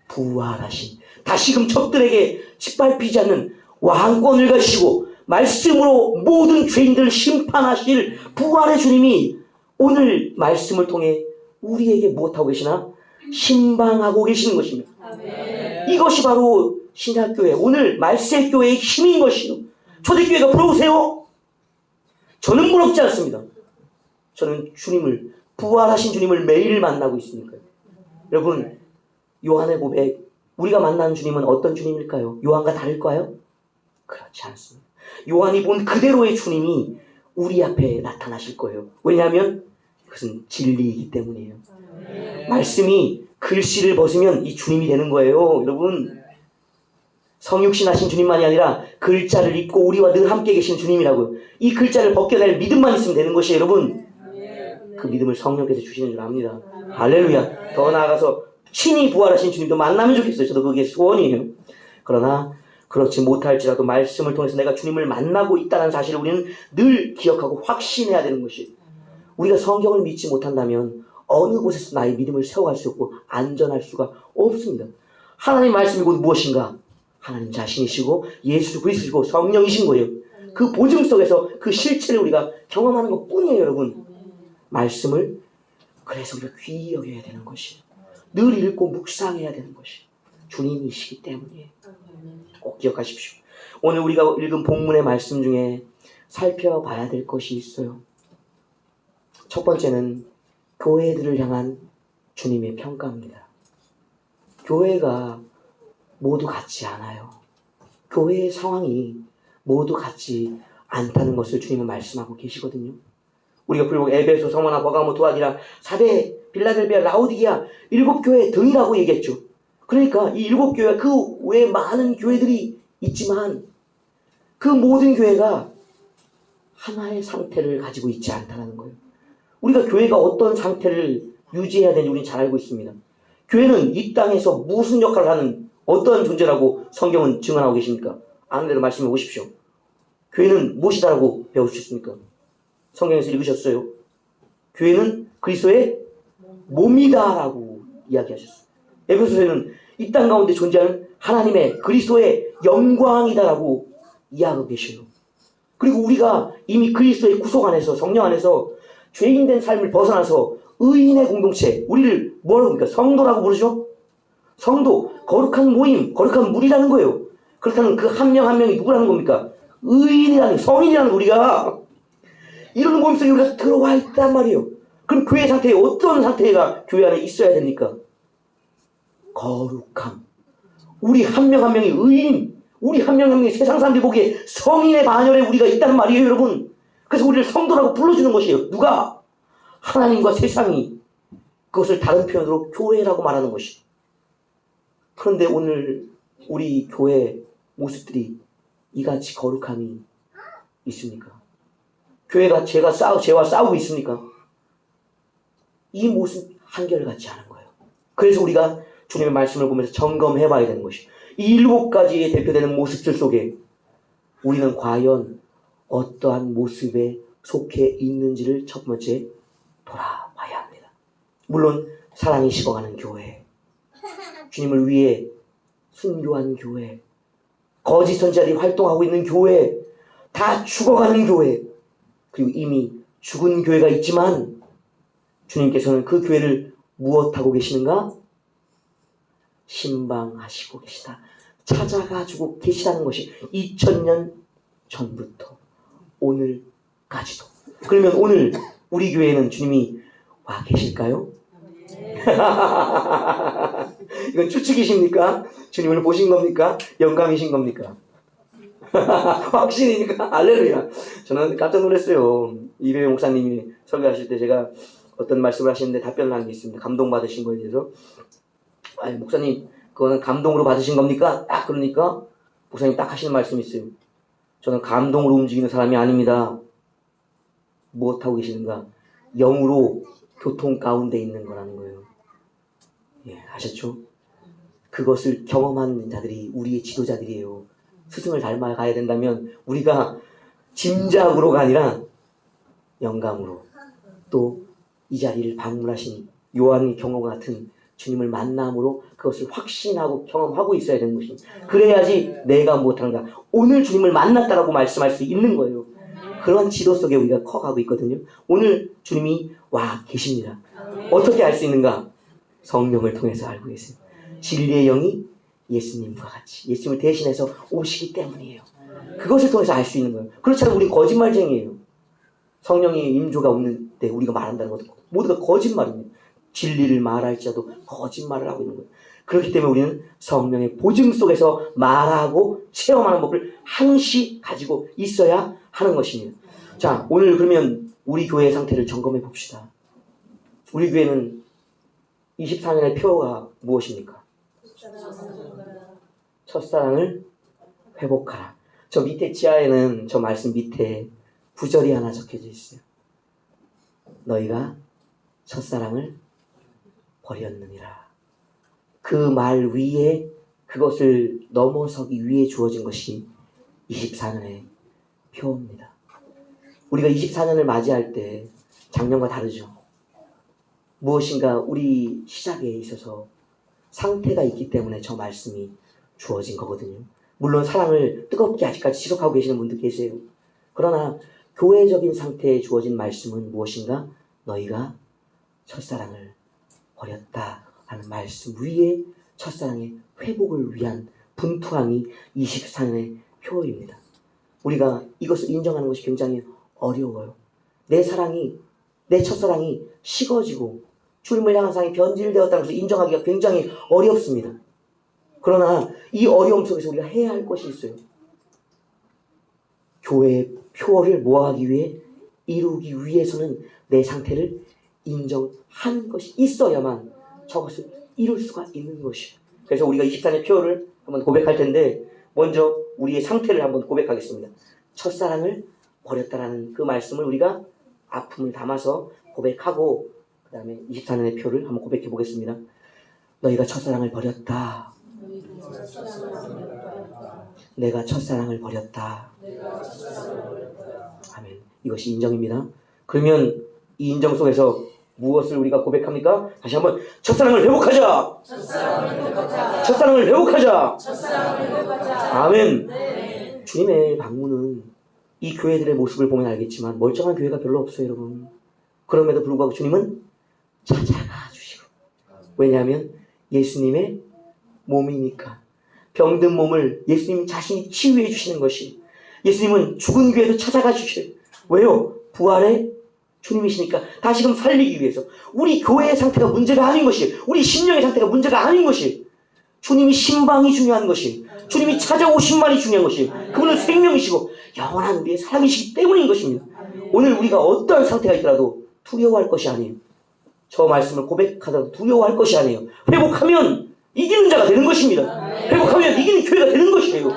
부활하신, 다시금 적들에게 짓밟히지 않는 왕권을 가지시고 말씀으로 모든 죄인들을 심판하실 부활의 주님이 오늘 말씀을 통해 우리에게 무엇하고 계시나? 신방하고 계시는 것입니다. 아멘. 이것이 바로 신약교회, 오늘 말세교회의 힘인 것이요. 초대교회가 부러우세요? 저는 부럽지 않습니다. 저는 주님을, 부활하신 주님을 매일 만나고 있으니까요. 여러분, 요한의 고백, 우리가 만나는 주님은 어떤 주님일까요? 요한과 다를까요? 그렇지 않습니다. 요한이 본 그대로의 주님이 우리 앞에 나타나실 거예요. 왜냐하면 그것은 진리이기 때문이에요. 말씀이 글씨를 벗으면 이 주님이 되는 거예요. 여러분, 성육신 하신 주님만이 아니라 글자를 입고 우리와 늘 함께 계신 주님이라고요. 이 글자를 벗겨낼 믿음만 있으면 되는 것이에요. 여러분, 그 믿음을 성령께서 주시는 줄 압니다. 할렐루야. 더 나아가서 친히 부활하신 주님도 만나면 좋겠어요. 저도 그게 소원이에요. 그러나 그렇지 못할지라도 말씀을 통해서 내가 주님을 만나고 있다는 사실을 우리는 늘 기억하고 확신해야 되는 것이에요. 우리가 성경을 믿지 못한다면 어느 곳에서 나의 믿음을 세워갈 수 없고 안전할 수가 없습니다. 하나님 말씀이 곧 무엇인가? 하나님 자신이시고 예수 그리스도이고 성령이신 거예요. 그 보증 속에서 그 실체를 우리가 경험하는 것 뿐이에요. 여러분, 말씀을 그래서 우리가 귀히 여겨야 되는 것이에요. 늘 읽고 묵상해야 되는 것이에요. 주님이시기 때문이에요. 꼭 기억하십시오. 오늘 우리가 읽은 본문의 말씀 중에 살펴봐야 될 것이 있어요. 첫 번째는 교회들을 향한 주님의 평가입니다. 교회가 모두 같지 않아요. 교회의 상황이 모두 같지 않다는 것을 주님은 말씀하고 계시거든요. 우리가 불고 에베소, 서머나, 버가모, 두아디라, 사대, 빌라델비아, 라오디게아 7교회 등이라고 얘기했죠. 그러니까 이 7교회와 그 외에 많은 교회들이 있지만 그 모든 교회가 하나의 상태를 가지고 있지 않다는 거예요. 우리가 교회가 어떤 상태를 유지해야 되는지 우리는 잘 알고 있습니다. 교회는 이 땅에서 무슨 역할을 하는 어떤 존재라고 성경은 증언하고 계십니까? 아는 대로 말씀해 보십시오. 교회는 무엇이다라고 배우셨습니까? 성경에서 읽으셨어요. 교회는 그리스도의 몸이다라고 이야기하셨어요. 에베소서에는 이 땅 가운데 존재하는 하나님의 그리스도의 영광이다라고 이야기하고 계셔요. 그리고 우리가 이미 그리스도의 구속 안에서, 성령 안에서 죄인된 삶을 벗어나서 의인의 공동체, 우리를 뭐라고 합니까? 성도라고 부르죠? 성도, 거룩한 모임, 거룩한 무리라는 거예요. 그렇다면 그 한 명 한 명이 누구라는 겁니까? 의인이라는, 성인이라는 우리가 이런 모임 속에 우리가 들어와 있단 말이에요. 그럼 교회 상태에 어떤 상태가 교회 안에 있어야 됩니까? 거룩함. 우리 한 명 한 명이 의인, 우리 한 명 한 명이 세상 사람들이 보기에 성인의 반열에 우리가 있단 말이에요, 여러분. 그래서 우리를 성도라고 불러주는 것이에요. 누가? 하나님과 세상이 그것을 다른 표현으로 교회라고 말하는 것이. 그런데 오늘 우리 교회 모습들이 이같이 거룩함이 있습니까? 교회가 죄와 싸우고 있습니까? 이 모습 한결같지 않은 거예요. 그래서 우리가 주님의 말씀을 보면서 점검해 봐야 되는 것이, 이 7가지의 대표되는 모습들 속에 우리는 과연 어떠한 모습에 속해 있는지를 첫 번째 돌아봐야 합니다. 물론 사랑이 식어가는 교회, 주님을 위해 순교한 교회, 거짓 선지자들이 활동하고 있는 교회, 다 죽어가는 교회, 그리고 이미 죽은 교회가 있지만 주님께서는 그 교회를 무엇하고 계시는가? 신방하시고 계시다. 찾아가지고 계시다는 것이 2000년 전부터 오늘까지도. 그러면 오늘 우리 교회에는 주님이 와 계실까요? 이건 추측이십니까? 주님을 보신 겁니까? 영감이신 겁니까? 확신이니까 할렐루야. 저는 깜짝 놀랐어요. 이배용 목사님이 설교하실 때 제가 어떤 말씀을 하시는데 답변을 한 게 있습니다. 감동받으신 거에 대해서. 아니 목사님 그거는 감동으로 받으신 겁니까? 딱 그러니까 목사님 딱 하시는 말씀이 있어요. 저는 감동으로 움직이는 사람이 아닙니다. 무엇하고 계시는가? 영으로 교통 가운데 있는 거라는 거예요. 예, 아셨죠? 그것을 경험한 자들이 우리의 지도자들이에요. 스승을 닮아가야 된다면 우리가 짐작으로가 아니라 영감으로, 또 이 자리를 방문하신 요한의 경험과 같은 주님을 만남으로 그것을 확신하고 경험하고 있어야 되는 것입니다. 그래야지 내가 못하는가, 오늘 주님을 만났다라고 말씀할 수 있는 거예요. 그런 지도 속에 우리가 커가고 있거든요. 오늘 주님이 와 계십니다. 어떻게 알 수 있는가? 성령을 통해서 알고 계세요. 진리의 영이 예수님과 같이 예수님을 대신해서 오시기 때문이에요. 그것을 통해서 알 수 있는 거예요. 그렇지 않으면 우리 거짓말쟁이에요. 성령의 임조가 없는데 우리가 말한다는 것도 모두가 거짓말입니다. 진리를 말할지라도 거짓말을 하고 있는 거예요. 그렇기 때문에 우리는 성령의 보증 속에서 말하고 체험하는 법을 항시 가지고 있어야 하는 것입니다. 자, 오늘 그러면 우리 교회의 상태를 점검해 봅시다. 우리 교회는 24년의 표가 무엇입니까? 첫사랑을 회복하라. 저 밑에 지하에는 저 말씀 밑에 구절이 하나 적혀져 있어요. 너희가 첫사랑을 버렸느니라. 그 말 위에, 그것을 넘어서기 위해 주어진 것이 24년의 표입니다. 우리가 24년을 맞이할 때 작년과 다르죠. 무엇인가 우리 시작에 있어서 상태가 있기 때문에 저 말씀이 주어진 거거든요. 물론 사랑을 뜨겁게 아직까지 지속하고 계시는 분도 계세요. 그러나 교회적인 상태에 주어진 말씀은 무엇인가? 너희가 첫사랑을 버렸다 하는 말씀 위에 첫사랑의 회복을 위한 분투함이 24년의 표입니다. 우리가 이것을 인정하는 것이 굉장히 어려워요. 내 첫사랑이 식어지고 주님을 향한 사랑이 변질되었다는 것을 인정하기가 굉장히 어렵습니다. 그러나 이 어려움 속에서 우리가 해야 할 것이 있어요. 교회의 표를 모아가기 위해, 이루기 위해서는 내 상태를 인정하는 것이 있어야만 저것을 이룰 수가 있는 것이에요. 그래서 우리가 24년의 표를 한번 고백할 텐데, 먼저 우리의 상태를 한번 고백하겠습니다. 첫사랑을 버렸다라는 그 말씀을 우리가 아픔을 담아서 고백하고, 그 다음에 24년의 표를 한번 고백해 보겠습니다. 너희가 첫사랑을 버렸다. 내가 첫사랑을 버렸다. 아멘. 이것이 인정입니다. 그러면 이 인정 속에서 무엇을 우리가 고백합니까? 다시 한번 첫사랑을 회복하자. 첫사랑을 회복하자. 아멘. 네. 주님의 방문은 이 교회들의 모습을 보면 알겠지만 멀쩡한 교회가 별로 없어요, 여러분. 그럼에도 불구하고 주님은 찾아가 주시고, 왜냐하면 예수님의 몸이니까. 병든 몸을 예수님 자신이 치유해 주시는 것이, 예수님은 죽은 교회도 찾아가 주셔요. 왜요? 부활의 주님이시니까 다시금 살리기 위해서. 우리 교회의 상태가 문제가 아닌 것이, 우리 심령의 상태가 문제가 아닌 것이, 주님이 신방이 중요한 것이에요. 주님이 찾아오신만이 중요한 것이에요. 그분은 생명이시고 영원한 우리의 사랑이시기 때문인 것입니다. 오늘 우리가 어떠한 상태가 있더라도 두려워할 것이 아니에요. 저 말씀을 고백하더라도 두려워할 것이 아니에요. 회복하면 이기는 자가 되는 것입니다. 회복하면 이기는 교회가 되는 것이에요.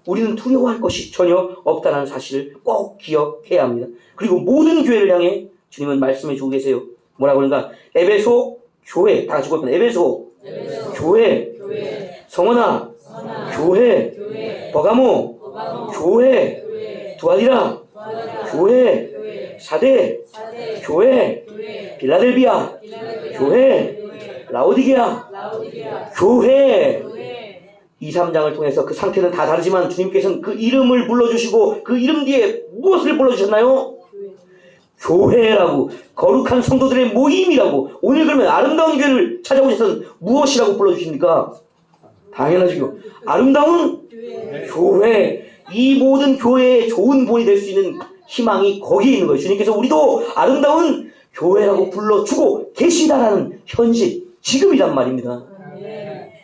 우리는 두려워할 것이 전혀 없다는 사실을 꼭 기억해야 합니다. 그리고 모든 교회를 향해 주님은 말씀해 주고 계세요. 뭐라고 그러는가? 에베소 교회, 다 같이 고백합니다. 에베소 교회, 성원아 교회, 버가모 교회, 두아디라 교회, 사대 교회, 빌라델비아 교회, 라오디게아 교회. 2, 3장을 통해서 그 상태는 다 다르지만 주님께서는 그 이름을 불러주시고 그 이름 뒤에 무엇을 불러주셨나요? 교회라고, 거룩한 성도들의 모임이라고. 오늘 그러면 아름다운 교회를 찾아오셔서 무엇이라고 불러주십니까? 당연하죠. 아름다운 교회. 이 모든 교회의 좋은 본이 될 수 있는 희망이 거기에 있는 거예요. 주님께서 우리도 아름다운 교회라고 불러주고 계시다라는 현실, 지금이란 말입니다.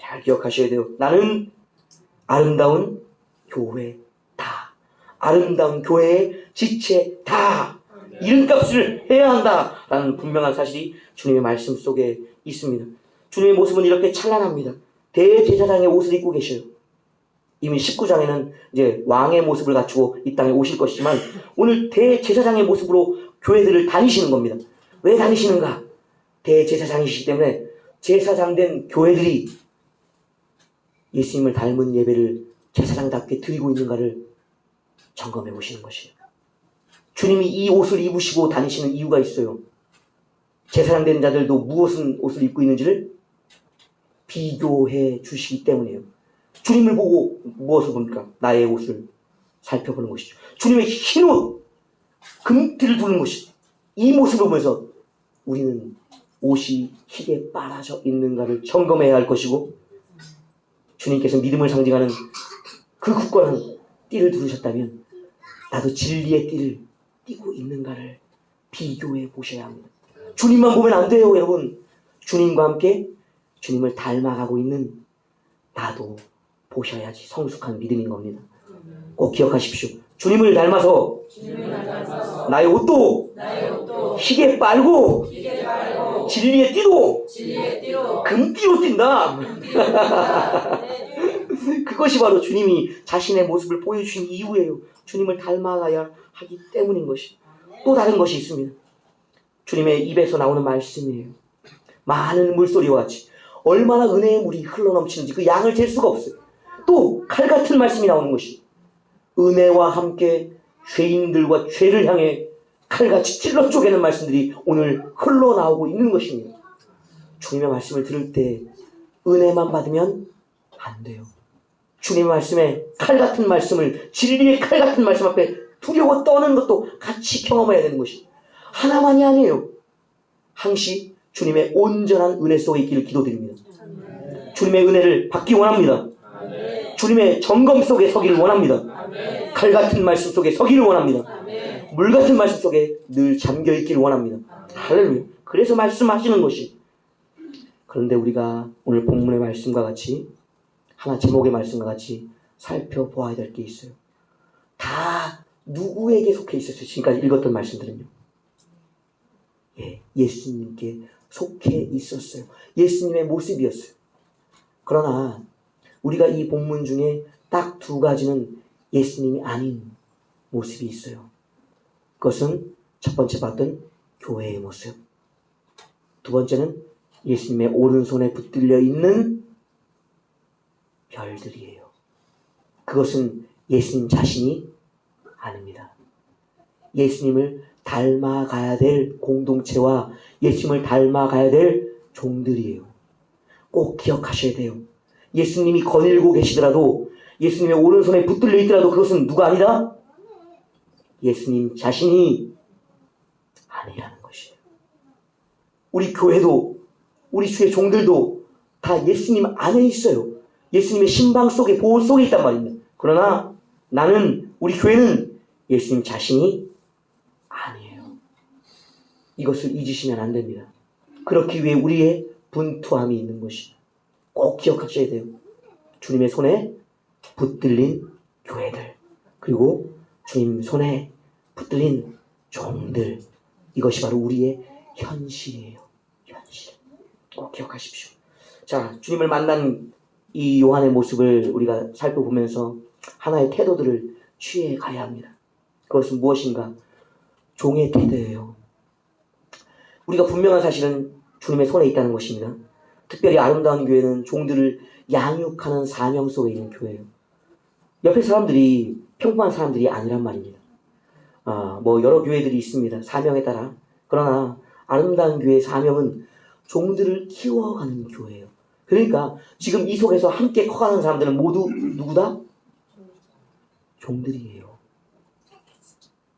잘 기억하셔야 돼요. 나는 아름다운 교회다. 아름다운 교회의 지체다. 이름값을 해야 한다라는 분명한 사실이 주님의 말씀 속에 있습니다. 주님의 모습은 이렇게 찬란합니다. 대제사장의 옷을 입고 계셔요. 이미 19장에는 이제 왕의 모습을 갖추고 이 땅에 오실 것이지만 오늘 대제사장의 모습으로 교회들을 다니시는 겁니다. 왜 다니시는가? 대제사장이시기 때문에 제사장된 교회들이 예수님을 닮은 예배를 제사장답게 드리고 있는가를 점검해 보시는 것이에요. 주님이 이 옷을 입으시고 다니시는 이유가 있어요. 제사장된 자들도 무엇은 옷을 입고 있는지를 비교해 주시기 때문이에요. 주님을 보고 무엇을 봅니까? 나의 옷을 살펴보는 것이죠. 주님의 흰 옷, 금띠를 두는 것이죠. 이 모습을 보면서 우리는 옷이 희게 빨아져 있는가를 점검해야 할 것이고, 주님께서 믿음을 상징하는 그 굳건한 띠를 두르셨다면 나도 진리의 띠를 띠고 있는가를 비교해 보셔야 합니다. 주님만 보면 안 돼요, 여러분. 주님과 함께 주님을 닮아가고 있는 나도 보셔야지 성숙한 믿음인 겁니다. 꼭 기억하십시오. 주님을 닮아서 나의 옷도 희게 빨고 진리의 띠도 금띠로 띈다. 그것이 바로 주님이 자신의 모습을 보여주신 이유예요. 주님을 닮아가야 하기 때문인 것이. 또 다른 것이 있습니다. 주님의 입에서 나오는 말씀이에요. 많은 물소리와 같이 얼마나 은혜의 물이 흘러넘치는지 그 양을 잴 수가 없어요. 또 칼같은 말씀이 나오는 것이 은혜와 함께 죄인들과 죄를 향해 칼같이 찔러 쪼개는 말씀들이 오늘 흘러나오고 있는 것입니다. 주님의 말씀을 들을 때 은혜만 받으면 안 돼요. 주님의 말씀에 칼같은 말씀을, 진리의 칼같은 말씀 앞에 두려워 떠는 것도 같이 경험해야 되는 것이 하나만이 아니에요. 항시 주님의 온전한 은혜 속에 있기를 기도드립니다. 주님의 은혜를 받기 원합니다. 주님의 점검 속에 서기를 원합니다. 칼같은 말씀 속에 서기를 원합니다. 물같은 말씀 속에 늘 잠겨있기를 원합니다. 할렐루야. 그래서 말씀하시는 것이. 그런데 우리가 오늘 본문의 말씀과 같이, 하나 제목의 말씀과 같이 살펴보아야 될 게 있어요. 다 누구에게 속해 있었어요? 지금까지 읽었던 말씀들은요. 예수님께 속해 있었어요. 예수님의 모습이었어요. 그러나 우리가 이 본문 중에 딱 두 가지는 예수님이 아닌 모습이 있어요. 그것은 첫 번째 봤던 교회의 모습, 두 번째는 예수님의 오른손에 붙들려 있는 별들이에요. 그것은 예수님 자신이 아닙니다. 예수님을 닮아가야 될 공동체와 예수님을 닮아가야 될 종들이에요. 꼭 기억하셔야 돼요. 예수님이 거닐고 계시더라도, 예수님의 오른손에 붙들려 있더라도 그것은 누가 아니다? 예수님 자신이 아니라는 것이에요. 우리 교회도, 우리 주의 종들도 다 예수님 안에 있어요. 예수님의 신방 속에, 보호 속에 있단 말입니다. 그러나 나는, 우리 교회는 예수님 자신이 아니에요. 이것을 잊으시면 안 됩니다. 그렇기 위해 우리의 분투함이 있는 것이죠. 꼭 기억하셔야 돼요. 주님의 손에 붙들린 교회들, 그리고 주님 손에 붙들린 종들, 이것이 바로 우리의 현실이에요. 현실. 꼭 기억하십시오. 자, 주님을 만난 이 요한의 모습을 우리가 살펴보면서 하나의 태도들을 취해 가야 합니다. 그것은 무엇인가? 종의 태도예요. 우리가 분명한 사실은 주님의 손에 있다는 것입니다. 특별히 아름다운 교회는 종들을 양육하는 사명 속에 있는 교회예요. 옆에 사람들이 평범한 사람들이 아니란 말입니다. 여러 교회들이 있습니다. 사명에 따라. 그러나 아름다운 교회의 사명은 종들을 키워가는 교회예요. 그러니까 지금 이 속에서 함께 커가는 사람들은 모두 누구다? 종들이에요.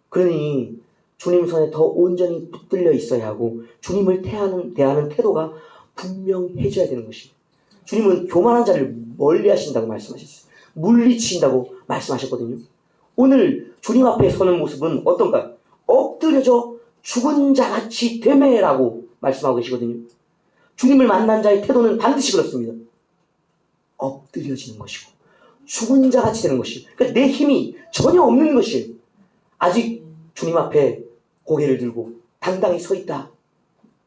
그러니 주님 손에 더 온전히 붙들려 있어야 하고 주님을 대하는 태도가 분명해져야 되는 것입니다. 주님은 교만한 자를 멀리 하신다고 말씀하셨어요. 물리치신다고 말씀하셨거든요. 오늘 주님 앞에 서는 모습은 어떤가? 엎드려져 죽은 자같이 되매라고 말씀하고 계시거든요. 주님을 만난 자의 태도는 반드시 그렇습니다. 엎드려지는 것이고 죽은 자같이 되는 것이고, 그러니까 내 힘이 전혀 없는 것이에요. 아직 주님 앞에 고개를 들고 당당히 서 있다.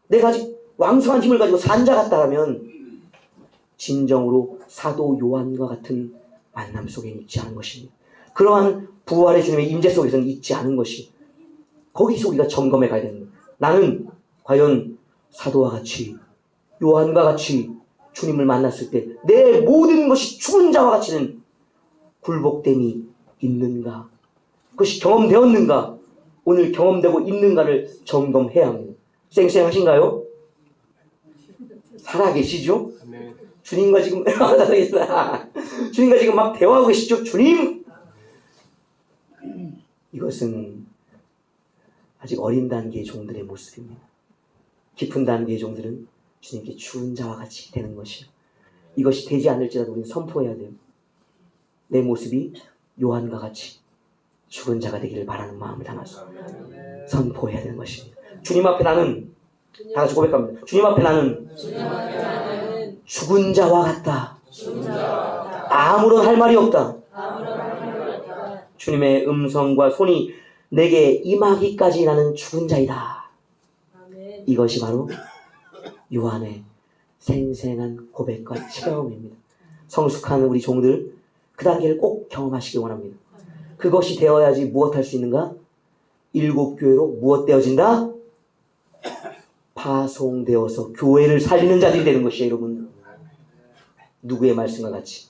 내가 아직 왕성한 힘을 가지고 산 자 같다라면 진정으로 사도 요한과 같은 만남 속에 있지 않은 것입니다. 그러한 부활의 주님의 임재 속에서는 있지 않은 것이, 거기서 우리가 점검해 가야 됩니다. 나는 과연 사도와 같이, 요한과 같이 주님을 만났을 때 내 모든 것이 죽은 자와 같이는 굴복됨이 있는가? 그것이 경험되었는가? 오늘 경험되고 있는가를 점검해야 합니다. 쌩쌩하신가요? 살아계시죠? 주님과 지금 주님과 지금 막 대화하고 계시죠? 주님! 이것은 아직 어린 단계의 종들의 모습입니다. 깊은 단계의 종들은 주님께 죽은 자와 같이 되는 것이요. 이것이 되지 않을지라도 우리는 선포해야 돼요. 내 모습이 요한과 같이 죽은 자가 되기를 바라는 마음을 담아서 선포해야 되는 것입니다. 주님 앞에 나는, 다 같이 고백합니다. 주님 앞에 나는 죽은 자와 같다. 아무런 할 말이 없다. 주님의 음성과 손이 내게 임하기까지 나는 죽은 자이다. 이것이 바로 요한의 생생한 고백과 체험입니다. 성숙한 우리 종들 그 단계를 꼭 경험하시기 원합니다. 그것이 되어야지 무엇할 수 있는가? 일곱 교회로 무엇 되어진다? 파송되어서 교회를 살리는 자들이 되는 것이에요, 여러분. 누구의 말씀과 같이?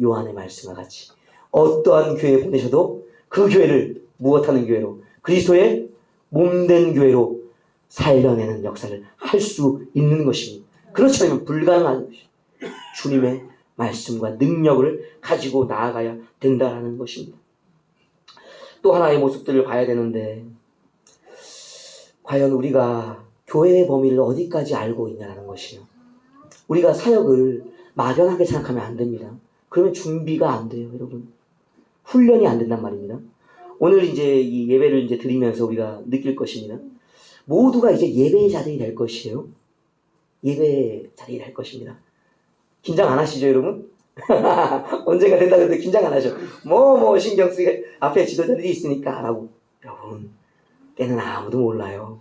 요한의 말씀과 같이. 어떠한 교회에 보내셔도 그 교회를 무엇하는 교회로? 그리스도의 몸된 교회로 살려내는 역사를 할 수 있는 것입니다. 그렇지 않으면 불가능한 것입니다. 주님의 말씀과 능력을 가지고 나아가야 된다는 것입니다. 또 하나의 모습들을 봐야 되는데, 과연 우리가 교회의 범위를 어디까지 알고 있냐는 것이에요. 우리가 사역을 막연하게 생각하면 안 됩니다. 그러면 준비가 안 돼요, 여러분. 훈련이 안 된단 말입니다. 오늘 이제 이 예배를 이제 드리면서 우리가 느낄 것입니다. 모두가 이제 예배자들이 될 것이에요. 예배자들이 될 것입니다. 긴장 안 하시죠, 여러분? 언젠가 된다 그래도 긴장 안 하죠. 신경 쓰게 앞에 지도자들이 있으니까 라고. 여러분, 때는 아무도 몰라요.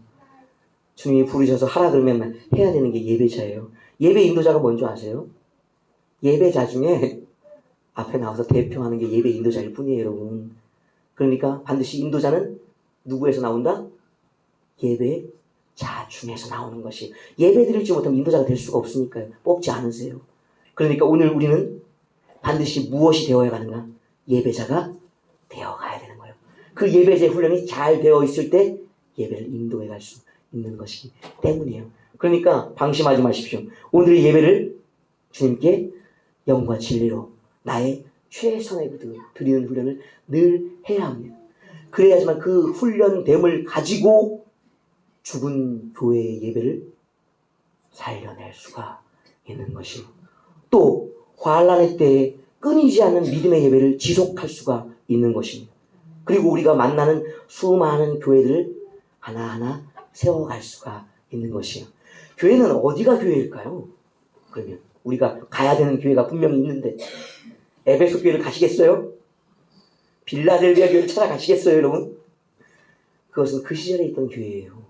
주님이 부르셔서 하라 그러면 해야 되는 게 예배자예요. 예배 인도자가 뭔지 아세요? 예배자 중에 앞에 나와서 대표하는 게 예배 인도자일 뿐이에요, 여러분. 그러니까 반드시 인도자는 누구에서 나온다? 예배자 중에서 나오는 것이. 예배 드리지 못하면 인도자가 될 수가 없으니까요. 뽑지 않으세요. 그러니까 오늘 우리는 반드시 무엇이 되어야 가는가? 예배자가 되어가야 되는 거예요. 그 예배자의 훈련이 잘 되어 있을 때 예배를 인도해 갈 수 있는 것이기 때문이에요. 그러니까 방심하지 마십시오. 오늘의 예배를 주님께 영과 진리로 나의 최선의 드리는 훈련을 늘 해야 합니다. 그래야지만 그 훈련됨을 가지고 죽은 교회의 예배를 살려낼 수가 있는 것입니다. 또 환난의 때에 끊이지 않는 믿음의 예배를 지속할 수가 있는 것입니다. 그리고 우리가 만나는 수많은 교회들을 하나하나 세워갈 수가 있는 것이에요. 교회는 어디가 교회일까요? 그러면 우리가 가야 되는 교회가 분명히 있는데 에베소 교회를 가시겠어요? 빌라델비아 교회를 찾아가시겠어요, 여러분? 그것은 그 시절에 있던 교회예요.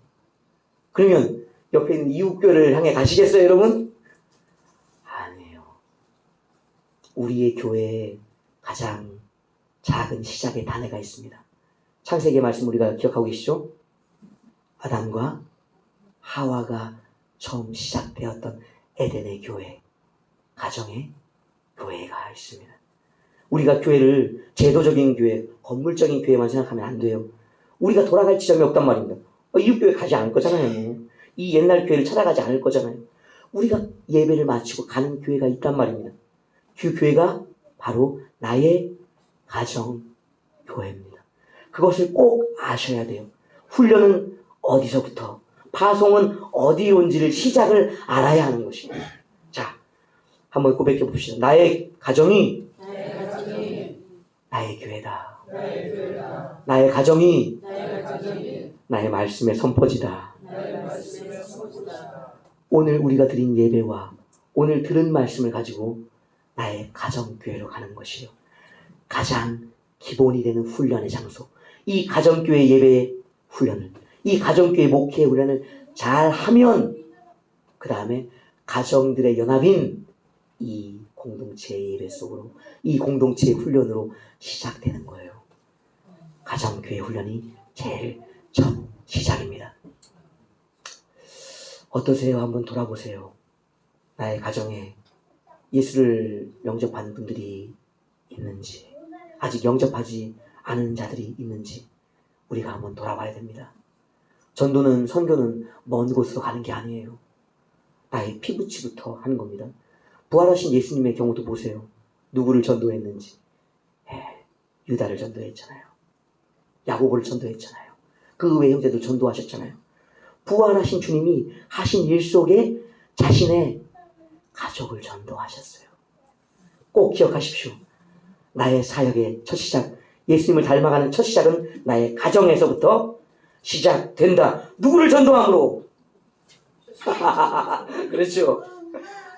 그러면 옆에 있는 이웃교회를 향해 가시겠어요, 여러분? 아니에요. 우리의 교회에 가장 작은 시작의 단에가 있습니다. 창세기의 말씀 우리가 기억하고 계시죠? 아담과 하와가 처음 시작되었던 에덴의 교회, 가정의 교회가 있습니다. 우리가 교회를 제도적인 교회, 건물적인 교회만 생각하면 안 돼요. 우리가 돌아갈 지점이 없단 말입니다. 이웃교회 가지 않을 거잖아요. 이 옛날 교회를 찾아가지 않을 거잖아요. 우리가 예배를 마치고 가는 교회가 있단 말입니다. 그 교회가 바로 나의 가정 교회입니다. 그것을 꼭 아셔야 돼요. 훈련은 어디서부터, 파송은 어디에 온지를 시작을 알아야 하는 것입니다. 자, 한번 고백해 봅시다. 나의 가정이 나의 교회다. 나의 가정이 나의 말씀의 선포지다. 오늘 우리가 드린 예배와 오늘 들은 말씀을 가지고 나의 가정교회로 가는 것이요. 가장 기본이 되는 훈련의 장소. 이 가정교회 예배의 훈련을, 이 가정교회 목회의 훈련을 잘 하면 그 다음에 가정들의 연합인 이 공동체의 예배 속으로, 이 공동체의 훈련으로 시작되는 거예요. 가정교회 훈련이 제일 첫 시작입니다. 어떠세요? 한번 돌아보세요. 나의 가정에 예수를 영접하는 분들이 있는지, 아직 영접하지 않은 자들이 있는지 우리가 한번 돌아봐야 됩니다. 전도는, 선교는 먼 곳으로 가는 게 아니에요. 나의 피부치부터 하는 겁니다. 부활하신 예수님의 경우도 보세요. 누구를 전도했는지. 유다를 전도했잖아요. 야고보를 전도했잖아요. 그 외의 형제도 전도하셨잖아요. 부활하신 주님이 하신 일 속에 자신의 가족을 전도하셨어요. 꼭 기억하십시오. 나의 사역의 첫 시작, 예수님을 닮아가는 첫 시작은 나의 가정에서부터 시작된다. 누구를 전도함으로? 그렇죠.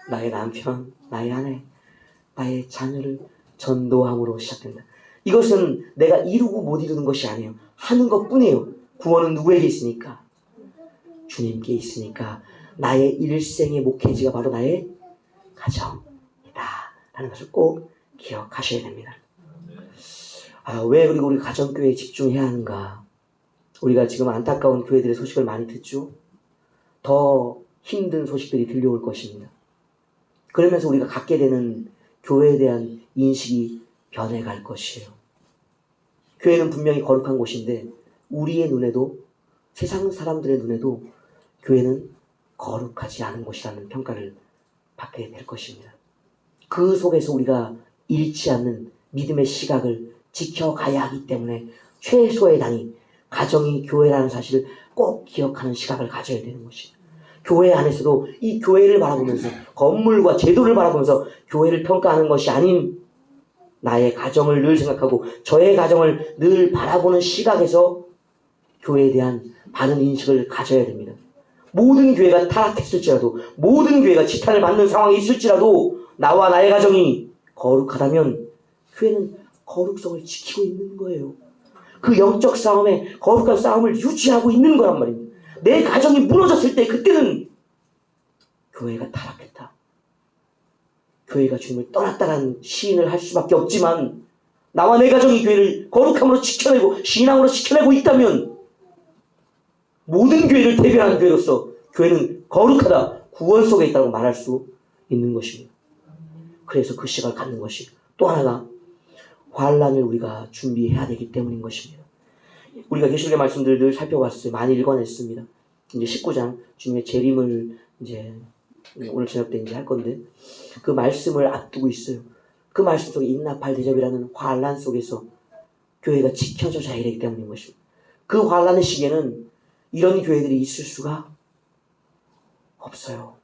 나의 남편, 나의 아내, 나의 자녀를 전도함으로 시작된다. 이것은 내가 이루고 못 이루는 것이 아니에요. 하는 것뿐이에요. 구원은 누구에게 있으니까? 주님께 있으니까 나의 일생의 목회지가 바로 나의 가정이다 라는 것을 꼭 기억하셔야 됩니다. 왜 그리고 우리 가정교회에 집중해야 하는가? 우리가 지금 안타까운 교회들의 소식을 많이 듣죠. 더 힘든 소식들이 들려올 것입니다. 그러면서 우리가 갖게 되는 교회에 대한 인식이 변해갈 것이에요. 교회는 분명히 거룩한 곳인데 우리의 눈에도, 세상 사람들의 눈에도 교회는 거룩하지 않은 곳이라는 평가를 받게 될 것입니다. 그 속에서 우리가 잃지 않는 믿음의 시각을 지켜가야 하기 때문에 최소의 단위, 가정이 교회라는 사실을 꼭 기억하는 시각을 가져야 되는 것입니다. 교회 안에서도 이 교회를 바라보면서, 건물과 제도를 바라보면서 교회를 평가하는 것이 아닌 나의 가정을 늘 생각하고 저의 가정을 늘 바라보는 시각에서 교회에 대한 바른 인식을 가져야 됩니다. 모든 교회가 타락했을지라도, 모든 교회가 지탄을 받는 상황이 있을지라도 나와 나의 가정이 거룩하다면 교회는 거룩성을 지키고 있는 거예요. 그 영적 싸움에 거룩한 싸움을 유지하고 있는 거란 말입니다. 내 가정이 무너졌을 때 그때는 교회가 타락했다, 교회가 주님을 떠났다라는 시인을 할 수밖에 없지만, 나와 내 가정이 교회를 거룩함으로 지켜내고 신앙으로 지켜내고 있다면 모든 교회를 대변하는 교회로서 교회는 거룩하다, 구원 속에 있다고 말할 수 있는 것입니다. 그래서 그 시각을 갖는 것이, 또 하나가 환란을 우리가 준비해야 되기 때문인 것입니다. 우리가 계시록의 말씀들을 늘 살펴봤어요. 많이 읽어냈습니다. 이제 19장 주님의 재림을 이제 오늘 저녁 때 이제 할 건데, 그 말씀을 앞두고 있어요. 그 말씀 속에 인나팔 대접이라는 환란 속에서 교회가 지켜져야 되기 때문인 것입니다. 그 환란의 시기에는 이런 교회들이 있을 수가 없어요.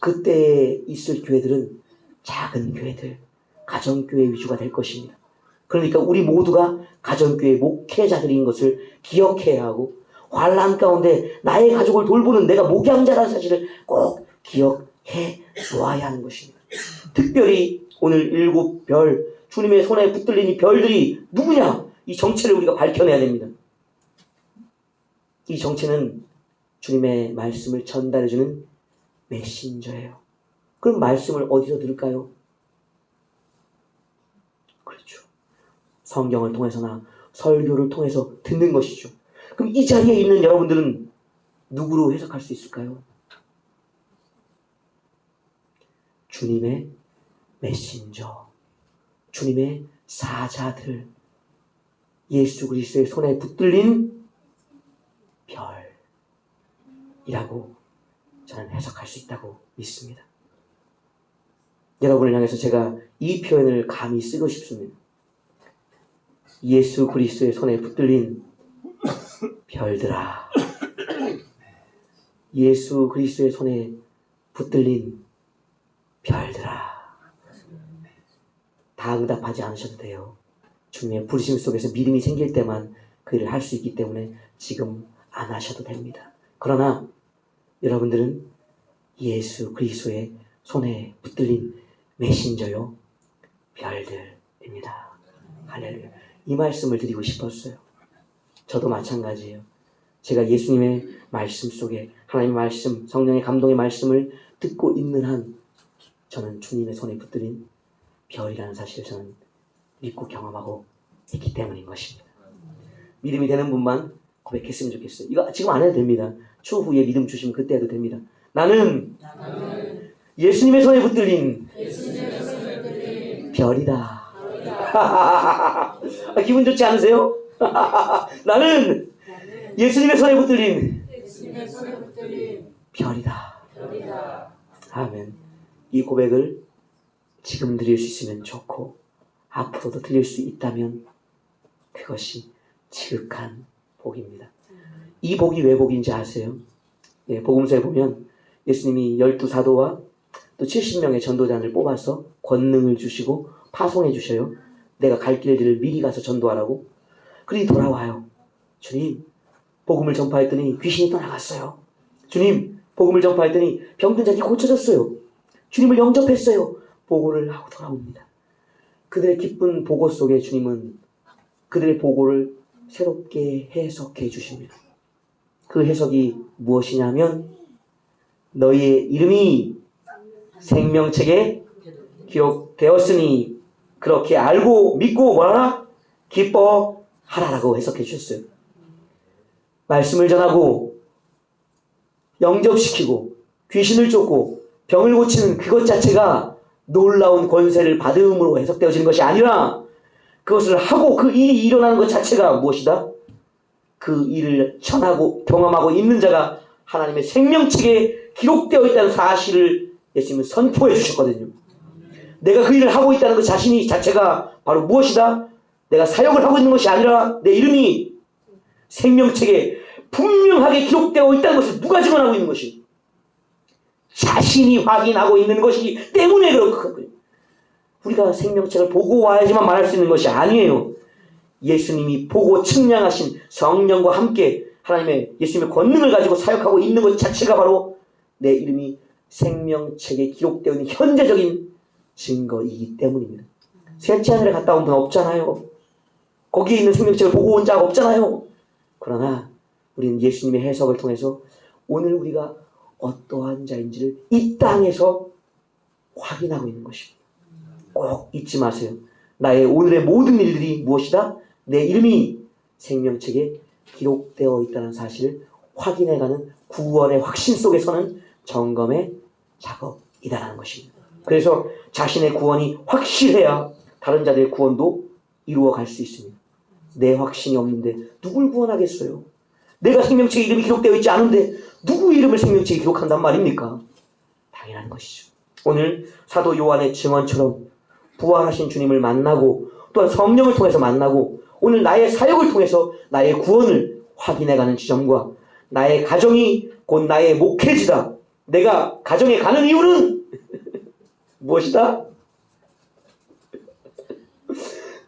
그때 있을 교회들은 작은 교회들, 가정교회 위주가 될 것입니다. 그러니까 우리 모두가 가정교회 목회자들인 것을 기억해야 하고, 환란 가운데 나의 가족을 돌보는 내가 목양자라는 사실을 꼭 기억해 놓아야 하는 것입니다. 특별히 오늘 7별, 주님의 손에 붙들린 이 별들이 누구냐? 이 정체를 우리가 밝혀내야 됩니다. 이 정체는 주님의 말씀을 전달해주는 메신저예요. 그럼 말씀을 어디서 들을까요? 그렇죠. 성경을 통해서나 설교를 통해서 듣는 것이죠. 그럼 이 자리에 있는 여러분들은 누구로 해석할 수 있을까요? 주님의 메신저, 주님의 사자들, 예수 그리스도의 손에 붙들린 별이라고 저는 해석할 수 있다고 믿습니다. 여러분을 향해서 제가 이 표현을 감히 쓰고 싶습니다. 예수 그리스도의 손에 붙들린 별들아, 예수 그리스도의 손에 붙들린 별들아. 다 응답하지 않으셔도 돼요. 주님의 부르심 속에서 믿음이 생길 때만 그 일을 할 수 있기 때문에 지금 안 하셔도 됩니다. 그러나 여러분들은 예수 그리스도의 손에 붙들린 메신저요, 별들입니다. 할렐루야. 이 말씀을 드리고 싶었어요. 저도 마찬가지예요. 제가 예수님의 말씀 속에 하나님의 말씀, 성령의 감동의 말씀을 듣고 있는 한 저는 주님의 손에 붙들린 별이라는 사실을 저는 믿고 경험하고 있기 때문인 것입니다. 믿음이 되는 분만 고백했으면 좋겠어요. 이거 지금 안 해도 됩니다. 추후에 믿음 주시면 그때 해도 됩니다. 나는 예수님의 손에 붙들린 별이다. 기분 좋지 않으세요? 나는 예수님의 손에 붙들린 별이다. 아멘. 이 고백을 지금 드릴 수 있으면 좋고 앞으로도 드릴 수 있다면 그것이 지극한 복입니다. 이 복이 왜 복인지 아세요? 예, 복음서에 보면 예수님이 12사도와 또 70명의 전도자를 뽑아서 권능을 주시고 파송해 주셔요. 내가 갈 길들을 미리 가서 전도하라고. 그러니 돌아와요. 주님, 복음을 전파했더니 귀신이 떠나갔어요. 주님, 복음을 전파했더니 병든 자들이 고쳐졌어요. 주님을 영접했어요. 보고를 하고 돌아옵니다. 그들의 기쁜 보고 속에 주님은 그들의 보고를 새롭게 해석해 주십니다. 그 해석이 무엇이냐면 너희의 이름이 생명책에 기록되었으니 그렇게 알고 믿고 뭐라? 기뻐하라라고 해석해 주셨어요. 말씀을 전하고 영접시키고 귀신을 쫓고 병을 고치는 그것 자체가 놀라운 권세를 받음으로 해석되어지는 것이 아니라 그것을 하고 그 일이 일어나는 것 자체가 무엇이다? 그 일을 전하고 경험하고 있는 자가 하나님의 생명책에 기록되어 있다는 사실을 예수님은 선포해 주셨거든요. 내가 그 일을 하고 있다는 것 자체가 바로 무엇이다? 내가 사역을 하고 있는 것이 아니라 내 이름이 생명책에 분명하게 기록되어 있다는 것을 누가 증언하고 있는 것이? 자신이 확인하고 있는 것이기 때문에 그렇거든요. 우리가 생명책을 보고 와야지만 말할 수 있는 것이 아니에요. 예수님이 보고 측량하신 성령과 함께 하나님의 예수님의 권능을 가지고 사역하고 있는 것 자체가 바로 내 이름이 생명책에 기록되어 있는 현재적인 증거이기 때문입니다. 셋째 하늘에 갔다 온 분 없잖아요. 거기에 있는 생명책을 보고 온 자가 없잖아요. 그러나 우리는 예수님의 해석을 통해서 오늘 우리가 어떠한 자인지를 이 땅에서 확인하고 있는 것입니다. 꼭 잊지 마세요. 나의 오늘의 모든 일들이 무엇이다? 내 이름이 생명책에 기록되어 있다는 사실을 확인해가는 구원의 확신 속에서는 점검의 작업이다라는 것입니다. 그래서 자신의 구원이 확실해야 다른 자들의 구원도 이루어갈 수 있습니다. 내 확신이 없는데 누굴 구원하겠어요? 내가 생명책에 이름이 기록되어 있지 않은데 누구 이름을 생명책에 기록한단 말입니까? 당연한 것이죠. 오늘 사도 요한의 증언처럼 부활하신 주님을 만나고 또한 성령을 통해서 만나고 오늘 나의 사역을 통해서 나의 구원을 확인해가는 지점과 나의 가정이 곧 나의 목회지다. 내가 가정에 가는 이유는 무엇이다?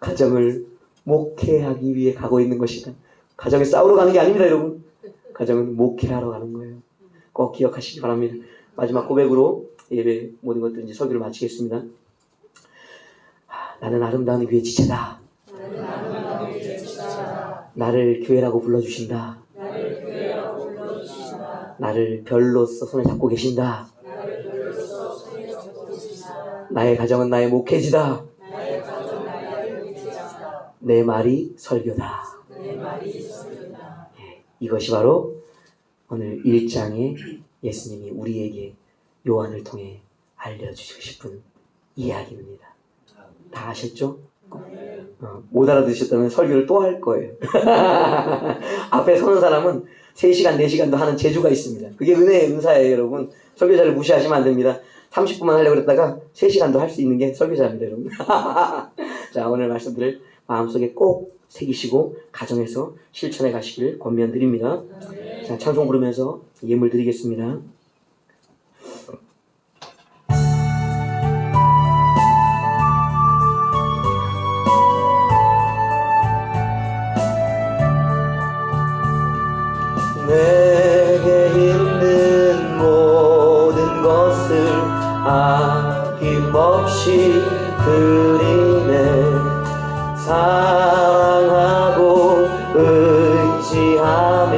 가정을 목회하기 위해 가고 있는 것이다. 가정에 싸우러 가는 게 아닙니다, 여러분. 가정은 목회하러 가는 거예요. 꼭 기억하시기 바랍니다. 마지막 고백으로 예배 모든 것들 이제 설교를 마치겠습니다. 나는 아름다운 교회 지체다. 나를 교회라고 불러주신다. 나를 별로서 손에 잡고 계신다. 나의 가정은 나의 목회지다. 내 말이 설교다. 이것이 바로 오늘 1장에 예수님이 우리에게 요한을 통해 알려주시고 싶은 이야기입니다. 다 아셨죠? 못 알아들으셨다면 설교를 또 할 거예요. 앞에 서는 사람은 3시간, 4시간도 하는 재주가 있습니다. 그게 은혜의 은사예요, 여러분. 설교자를 무시하시면 안 됩니다. 30분만 하려고 그랬다가 3시간도 할 수 있는 게 설교자입니다, 여러분. 자, 오늘 말씀들을 마음속에 꼭 새기시고 가정에서 실천해 가시길 권면드립니다. 자, 찬송 부르면서 예물 드리겠습니다. 내게 있는 모든 것을 아낌없이 드리네. 사랑하고 의지하며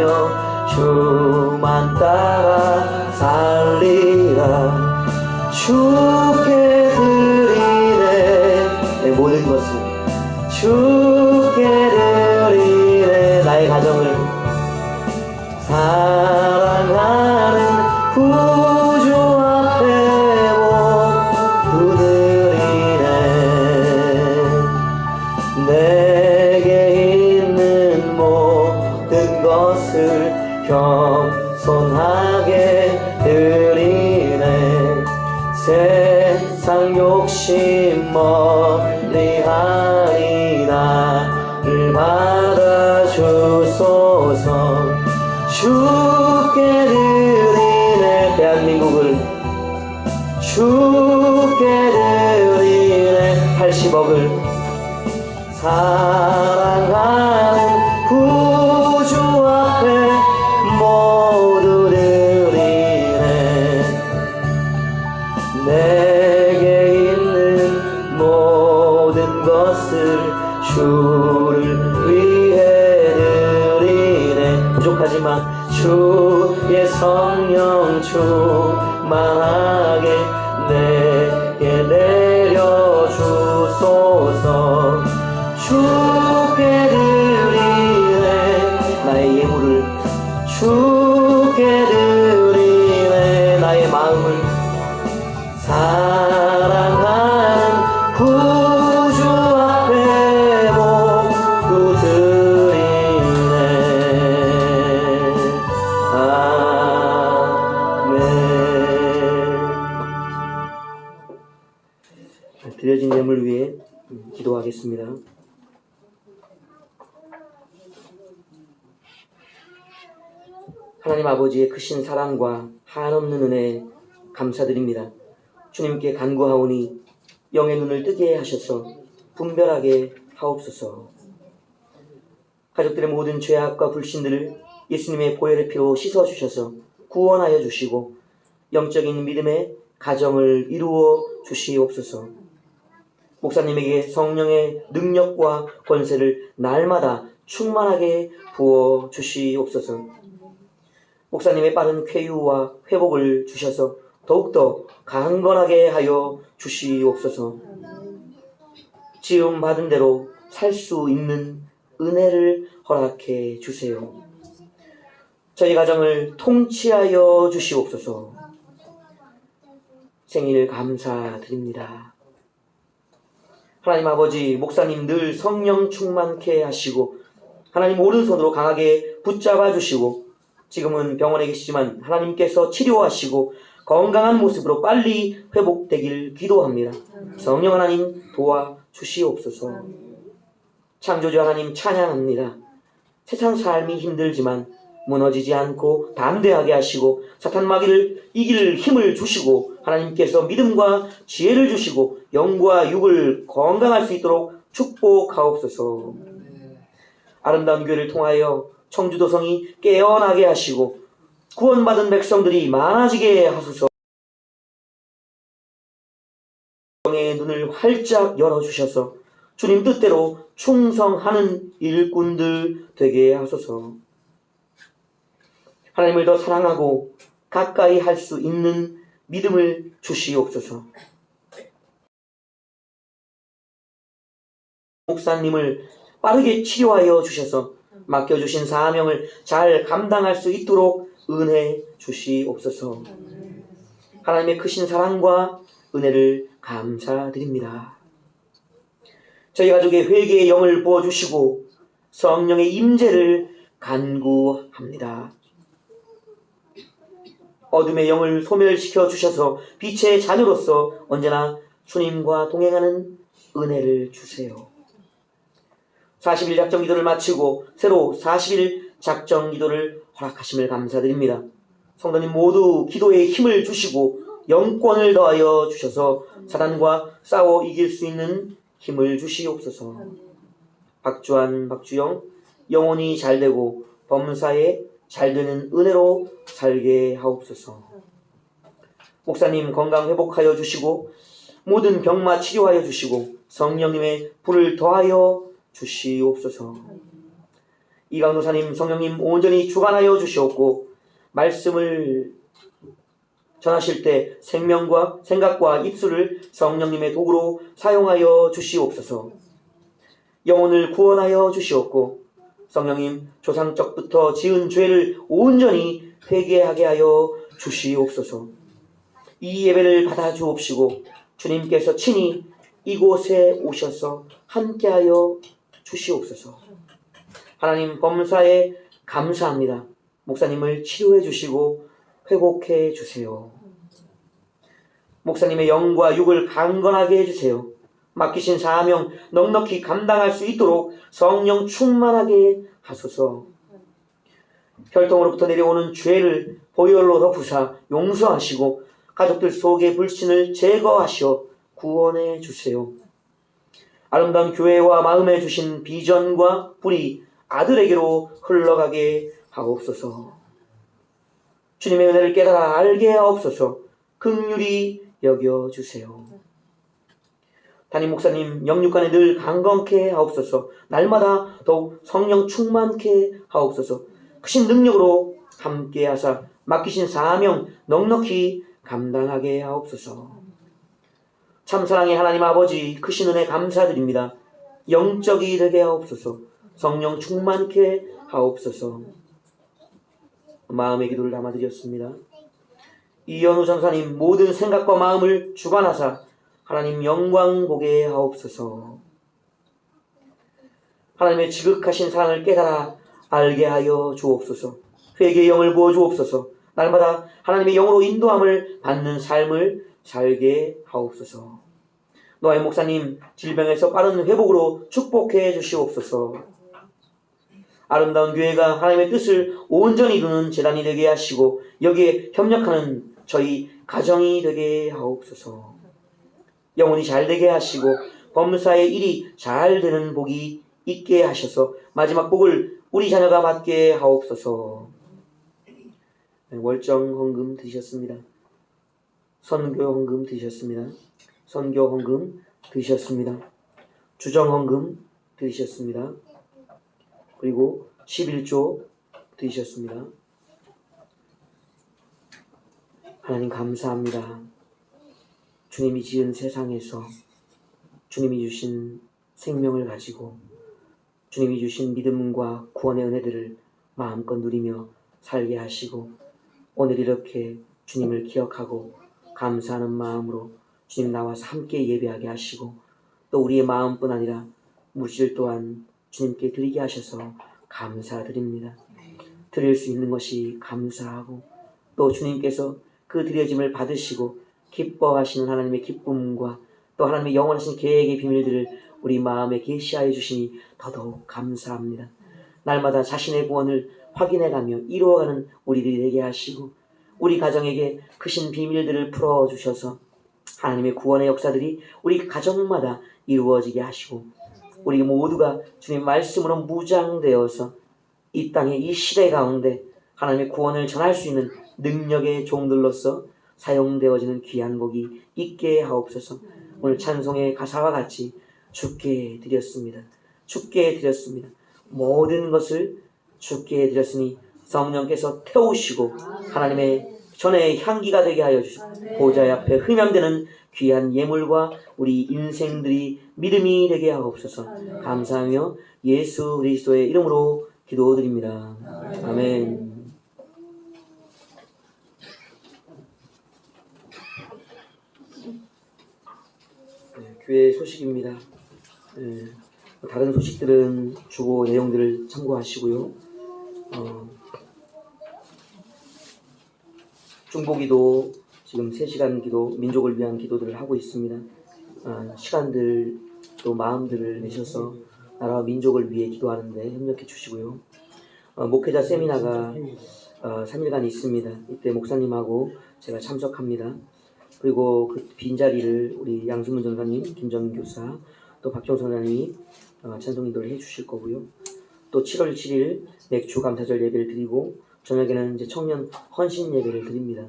주만 따라 살리라. 주께 드리네. 내 모든 것을 주께 드리네. 나의 가정을 사랑하는 구주 앞에 모두 드리네. 내게 있는 모든 것을 겸손하게 드리네. 세상 욕심 멀리하니 나를 받아주소서. 주께 드리네. 대한민국을 주께 드리네. 80억을 사랑하는 구주 앞에 모두 드리네. 내게 있는 모든 것을 주를 위해 드리네. 부족하지만 주의 성령 충만하게 내게 내려주소서. 주께 드리네. 나의 예물을 주께 드리네. 나의 마음을 사랑하는 구주 앞에 모두 드리네. 아멘. 드려진 예물 위해 기도하겠습니다. 하나님 아버지의 크신 사랑과 한없는 은혜에 감사드립니다. 주님께 간구하오니 영의 눈을 뜨게 하셔서 분별하게 하옵소서. 가족들의 모든 죄악과 불신들을 예수님의 보혈의 피로 씻어주셔서 구원하여 주시고 영적인 믿음의 가정을 이루어 주시옵소서. 목사님에게 성령의 능력과 권세를 날마다 충만하게 부어 주시옵소서. 목사님의 빠른 쾌유와 회복을 주셔서 더욱더 강건하게 하여 주시옵소서. 지음 받은 대로 살 수 있는 은혜를 허락해 주세요. 저희 가정을 통치하여 주시옵소서. 생일 감사드립니다. 하나님 아버지, 목사님 늘 성령 충만케 하시고 하나님 오른손으로 강하게 붙잡아 주시고 지금은 병원에 계시지만 하나님께서 치료하시고 건강한 모습으로 빨리 회복되길 기도합니다. 성령 하나님 도와주시옵소서. 창조주 하나님 찬양합니다. 세상 삶이 힘들지만 무너지지 않고 담대하게 하시고 사탄 마귀를 이길 힘을 주시고 하나님께서 믿음과 지혜를 주시고 영과 육을 건강할 수 있도록 축복하옵소서. 아름다운 교회를 통하여 청주도성이 깨어나게 하시고 구원받은 백성들이 많아지게 하소서. 의 눈을 활짝 열어주셔서 주님 뜻대로 충성하는 일꾼들 되게 하소서. 하나님을 더 사랑하고 가까이 할 수 있는 믿음을 주시옵소서. 목사님을 빠르게 치료하여 주셔서 맡겨주신 사명을 잘 감당할 수 있도록 은혜 주시옵소서. 하나님의 크신 사랑과 은혜를 감사드립니다. 저희 가족의 회개의 영을 부어주시고 성령의 임재를 간구합니다. 어둠의 영을 소멸시켜 주셔서 빛의 자녀로서 언제나 주님과 동행하는 은혜를 주세요. 40일 작정 기도를 마치고 새로 40일 작정 기도를 허락하심을 감사드립니다. 성도님 모두 기도에 힘을 주시고 영권을 더하여 주셔서 사단과 싸워 이길 수 있는 힘을 주시옵소서. 박주환, 박주영 영혼이 잘되고 범사에 잘되는 은혜로 살게 하옵소서. 목사님 건강 회복하여 주시고 모든 병마 치료하여 주시고 성령님의 불을 더하여 주시옵소서. 이강도사님 성령님 온전히 주관하여 주시옵고 말씀을 전하실 때 생명과 생각과 입술을 성령님의 도구로 사용하여 주시옵소서. 영혼을 구원하여 주시옵고 성령님 조상적부터 지은 죄를 온전히 회개하게 하여 주시옵소서. 이 예배를 받아 주옵시고 주님께서 친히 이곳에 오셔서 함께하여 주시옵소서. 하나님 범사에 감사합니다. 목사님을 치료해 주시고 회복해 주세요. 목사님의 영과 육을 강건하게 해주세요. 맡기신 사명 넉넉히 감당할 수 있도록 성령 충만하게 하소서. 혈통으로부터 내려오는 죄를 보혈로 덮으사 용서하시고 가족들 속의 불신을 제거하시어 구원해 주세요. 아름다운 교회와 마음에 주신 비전과 불이 아들에게로 흘러가게 하옵소서. 주님의 은혜를 깨달아 알게 하옵소서. 긍휼히 여겨주세요. 담임 목사님 영육간에 늘 강건케 하옵소서. 날마다 더욱 성령 충만케 하옵소서. 크신 능력으로 함께하사 맡기신 사명 넉넉히 감당하게 하옵소서. 참사랑의 하나님 아버지 크신 은혜 감사드립니다. 영적이 되게 하옵소서. 성령 충만케 하옵소서. 마음의 기도를 담아드렸습니다. 이현우 전사님 모든 생각과 마음을 주관하사 하나님 영광 보게 하옵소서. 하나님의 지극하신 사랑을 깨달아 알게 하여 주옵소서. 회개의 영을 부어 주옵소서. 날마다 하나님의 영으로 인도함을 받는 삶을 살게 하옵소서. 노아의 목사님 질병에서 빠른 회복으로 축복해 주시옵소서. 아름다운 교회가 하나님의 뜻을 온전히 이루는 재단이 되게 하시고 여기에 협력하는 저희 가정이 되게 하옵소서. 영혼이 잘되게 하시고 범사의 일이 잘되는 복이 있게 하셔서 마지막 복을 우리 자녀가 받게 하옵소서. 월정 헌금 드리셨습니다. 선교 헌금 드리셨습니다. 선교 헌금 드리셨습니다. 주정 헌금 드리셨습니다. 그리고 11조 드리셨습니다. 하나님 감사합니다. 주님이 지은 세상에서 주님이 주신 생명을 가지고 주님이 주신 믿음과 구원의 은혜들을 마음껏 누리며 살게 하시고 오늘 이렇게 주님을 기억하고 감사하는 마음으로 주님 나와서 함께 예배하게 하시고 또 우리의 마음뿐 아니라 물질 또한 주님께 드리게 하셔서 감사드립니다. 드릴 수 있는 것이 감사하고 또 주님께서 그 드려짐을 받으시고 기뻐하시는 하나님의 기쁨과 또 하나님의 영원하신 계획의 비밀들을 우리 마음에 계시하여 주시니 더더욱 감사합니다. 날마다 자신의 구원을 확인해가며 이루어가는 우리들이 되게 하시고 우리 가정에게 크신 비밀들을 풀어주셔서 하나님의 구원의 역사들이 우리 가정마다 이루어지게 하시고 우리 모두가 주님 말씀으로 무장되어서 이 땅의 이 시대 가운데 하나님의 구원을 전할 수 있는 능력의 종들로서 사용되어지는 귀한 복이 있게 하옵소서. 오늘 찬송의 가사와 같이 주께 드렸습니다. 주께 드렸습니다. 모든 것을 주께 드렸으니 성령께서 태우시고 하나님의 전에 향기가 되게 하여 주시고 보좌 앞에 흠양되는 귀한 예물과 우리 인생들이 믿음이 되게 하옵소서. 감사하며 예수 그리스도의 이름으로 기도드립니다. 아멘. 교회 소식입니다. 다른 소식들은 주고 내용들을 참고하시고요. 중보기도 지금 3시간 기도, 민족을 위한 기도들을 하고 있습니다. 시간들 또 마음들을 내셔서 나라와 민족을 위해 기도하는데 협력해 주시고요. 목회자 세미나가 3일간 있습니다. 이때 목사님하고 제가 참석합니다. 그리고 그 빈자리를 우리 양승문 전사님, 김정인 교사, 또 박종 선생님이 찬송인도를 해주실 거고요. 또 7월 7일 맥주 감사절 예배를 드리고 저녁에는 이제 청년 헌신 예배를 드립니다.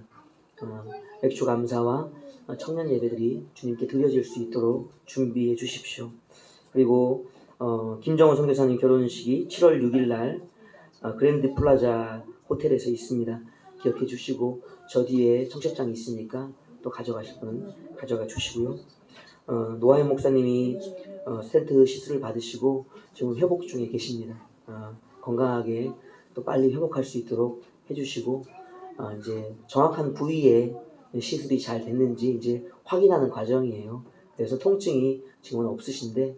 맥주 감사와 청년 예배들이 주님께 드려질 수 있도록 준비해 주십시오. 그리고 김정은 선교사님 결혼식이 7월 6일 날 그랜드 플라자 호텔에서 있습니다. 기억해 주시고 저 뒤에 청첩장이 있으니까 또 가져가실 분은 가져가 주시고요. 노아현 목사님이 스텐트 시술을 받으시고 지금 회복 중에 계십니다. 건강하게 또 빨리 회복할 수 있도록 해주시고 이제 정확한 부위에 시술이 잘 됐는지 이제 확인하는 과정이에요. 그래서 통증이 지금은 없으신데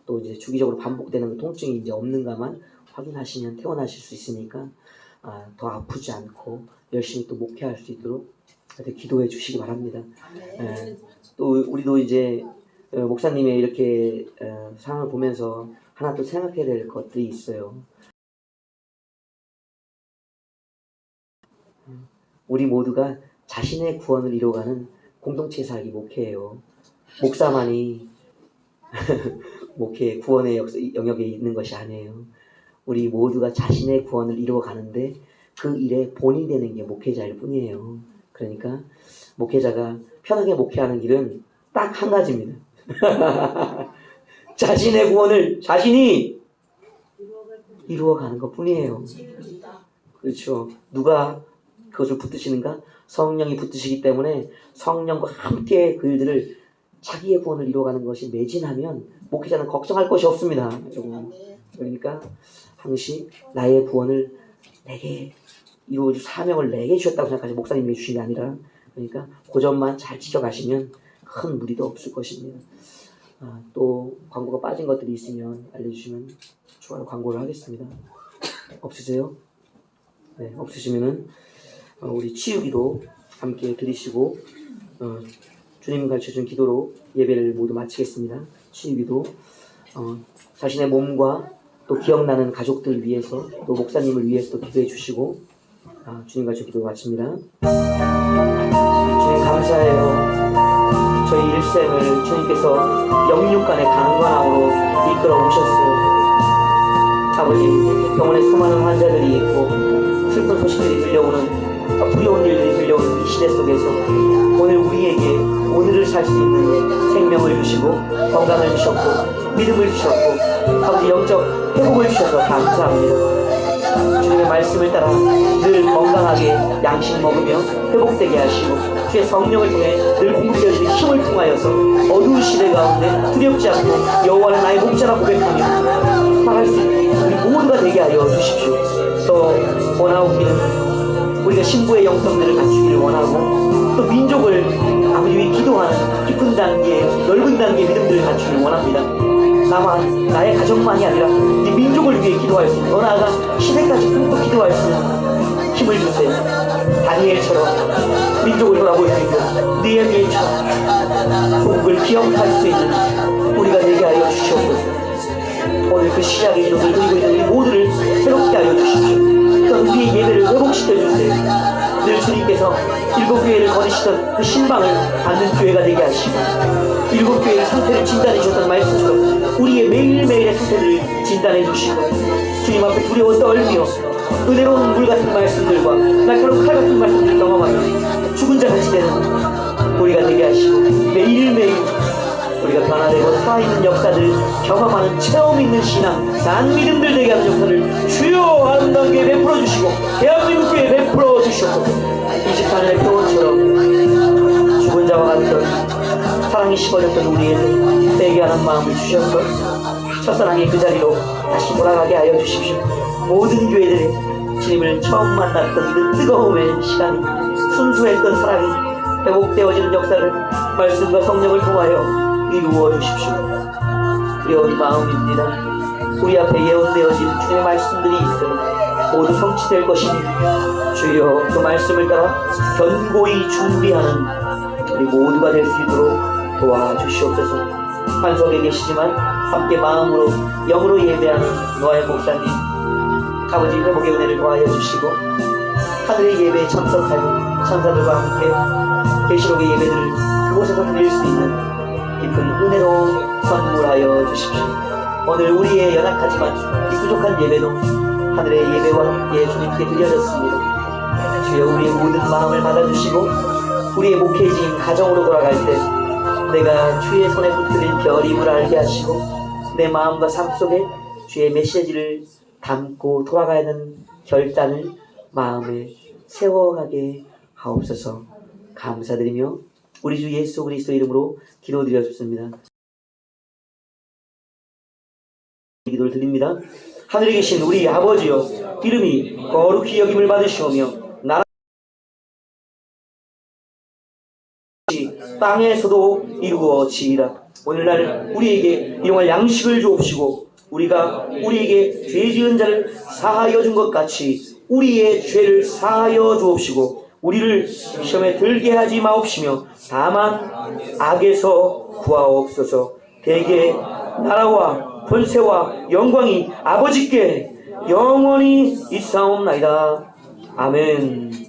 또 이제 주기적으로 반복되는 통증이 이제 없는가만 확인하시면 퇴원하실 수 있으니까 더 아프지 않고 열심히 또 목회할 수 있도록 기도해 주시기 바랍니다. 또 우리도 이제 목사님의 이렇게 상황을 보면서 하나 또 생각해야 될 것들이 있어요. 우리 모두가 자신의 구원을 이루어가는 공동체 살기 목회예요. 목사만이 목회 구원의 영역에 있는 것이 아니에요. 우리 모두가 자신의 구원을 이루어가는데 그 일에 본이 되는 게 목회자일 뿐이에요. 그러니까 목회자가 편하게 목회하는 길은 딱 한 가지입니다. 자신의 구원을 자신이 이루어가는 것 뿐이에요. 그렇죠. 누가 그것을 붙드시는가? 성령이 붙드시기 때문에 성령과 함께 그 일들을 자기의 구원을 이루어가는 것이 매진하면 목회자는 걱정할 것이 없습니다. 그러니까 항시 나의 구원을 내게 이루어줄 사명을 내게 주셨다고 생각하시 목사님이 주신 게 아니라 그러니까 그 점만 잘 지켜가시면 큰 무리도 없을 것입니다. 또 광고가 빠진 것들이 있으면 알려주시면 좋아요. 광고를 하겠습니다. 없으세요? 네, 없으시면은 우리 치유기도 함께 드리시고 주님 가르쳐준 기도로 예배를 모두 마치겠습니다. 치유기도 자신의 몸과 또 기억나는 가족들 위해서 또 목사님을 위해서 또 기도해 주시고 주님 가르쳐 기도 마칩니다. 주님 감사해요. 저희 일생을 주님께서 영육간의 강건함으로 이끌어 오셨어요. 아버지, 병원에 수많은 환자들이 있고 슬픈 소식들이 들려오는 두려운 일들이 들려오는 이 시대 속에서 오늘 우리에게 오늘을 살 수 있는 생명을 주시고 건강을 주셨고 믿음을 주셨고 아버지 영적 회복을 주셔서 감사합니다. 주님의 말씀을 따라 늘 건강하게 양식 먹으며 회복되게 하시고 주의 성령을 통해 늘 공급되어지는 힘을 통하여서 어두운 시대 가운데 두렵지 않고 여호와는 나의 목자라 고백하며 나갈 수 있는 우리 모두가 되게 하여 주십시오. 또 원하옵기는 우리가 신부의 영성들을 갖추기를 원하고 또 민족을 아버지 위해 기도하는 깊은 단계, 넓은 단계의 믿음들을 갖추기를 원합니다. 나만, 나의 가정만이 아니라 이 민족을 위해 기도할 수 있는 더 나아가 시대까지 끊고 기도할 수 있는 힘을 주세요. 다니엘처럼 민족을 돌아볼 수 있고 느헤미야처럼 조국을 기억할 수 있는 우리가 되게 하여 주시옵소서. 오늘 그 시작의 이름을 드리고 있는 우리 모두를 새롭게 하여 주십시오. 또 우리의 예배를 회복시켜주세요. 늘 주님께서 7교회를 거두시던 그 신방을 받는 교회가 되게 하시고 7교회의 상태를 진단해 주셨던 말씀처럼 우리의 매일매일의 상태를 진단해 주시고 주님 앞에 두려워 떨며 은혜로운 물 같은 말씀들과 날카로운 칼 같은 말씀들을 경험하며 죽은 자 같이 되는 우리가 되게 하시고 매일매일 있는 신앙, 난 믿음들 되게 하는 역사를 주여 아름다운 교회 베풀어 주시고 대한민국 교회 베풀어 주시옵소서. 24년의 평온처럼 죽은 자와 같던 사랑이 식어졌던 우리에게 세게 하는 마음을 주셔서 첫사랑의 그 자리로 다시 돌아가게 하여 주십시오. 모든 교회들이 주님을 처음 만났던 그 뜨거움의 시간이, 순수했던 사랑이 회복되어지는 역사를 말씀과 성령을 통하여 이루어 주십시오. 두려운 마음입니다. 우리 앞에 예언되어진 주의 말씀들이 있으니 모두 성취될 것이니 주여 그 말씀을 따라 견고히 준비하는 우리 모두가 될 수 있도록 도와주시옵소서. 환석에 계시지만 함께 마음으로 영으로 예배하는 노아의 목사님, 아버지 회복의 은혜를 더하여 주시고 하늘의 예배에 참석하여 천사들과 함께 계시록의 예배들을 그곳에서 드릴 수 있는 깊은 은혜로 선물하여 주십시오. 오늘 우리의 연약하지만 이 부족한 예배도 하늘의 예배와 함께 주님께 드려졌습니다. 주여 우리의 모든 마음을 받아주시고 우리의 목회진 가정으로 돌아갈 때 내가 주의 손에 붙들린 별임을 알게 하시고 내 마음과 삶 속에 주의 메시지를 담고 돌아가야 하는 결단을 마음에 세워가게 하옵소서. 감사드리며 우리 주 예수 그리스도 이름으로 기도드렸습니다. 기도를 드립니다. 하늘에 계신 우리 아버지여, 이름이 거룩히 여김을 받으시오며 나라 땅에서도 이루어지이다. 오늘날 우리에게 일용할 양식을 주옵시고 우리가 우리에게 죄 지은 자를 사하여 준 것 같이 우리의 죄를 사하여 주옵시고 우리를 시험에 들게 하지 마옵시며 다만 악에서 구하옵소서. 대개 나라와 권세와 영광이 아버지께 영원히 있사옵나이다. 아멘.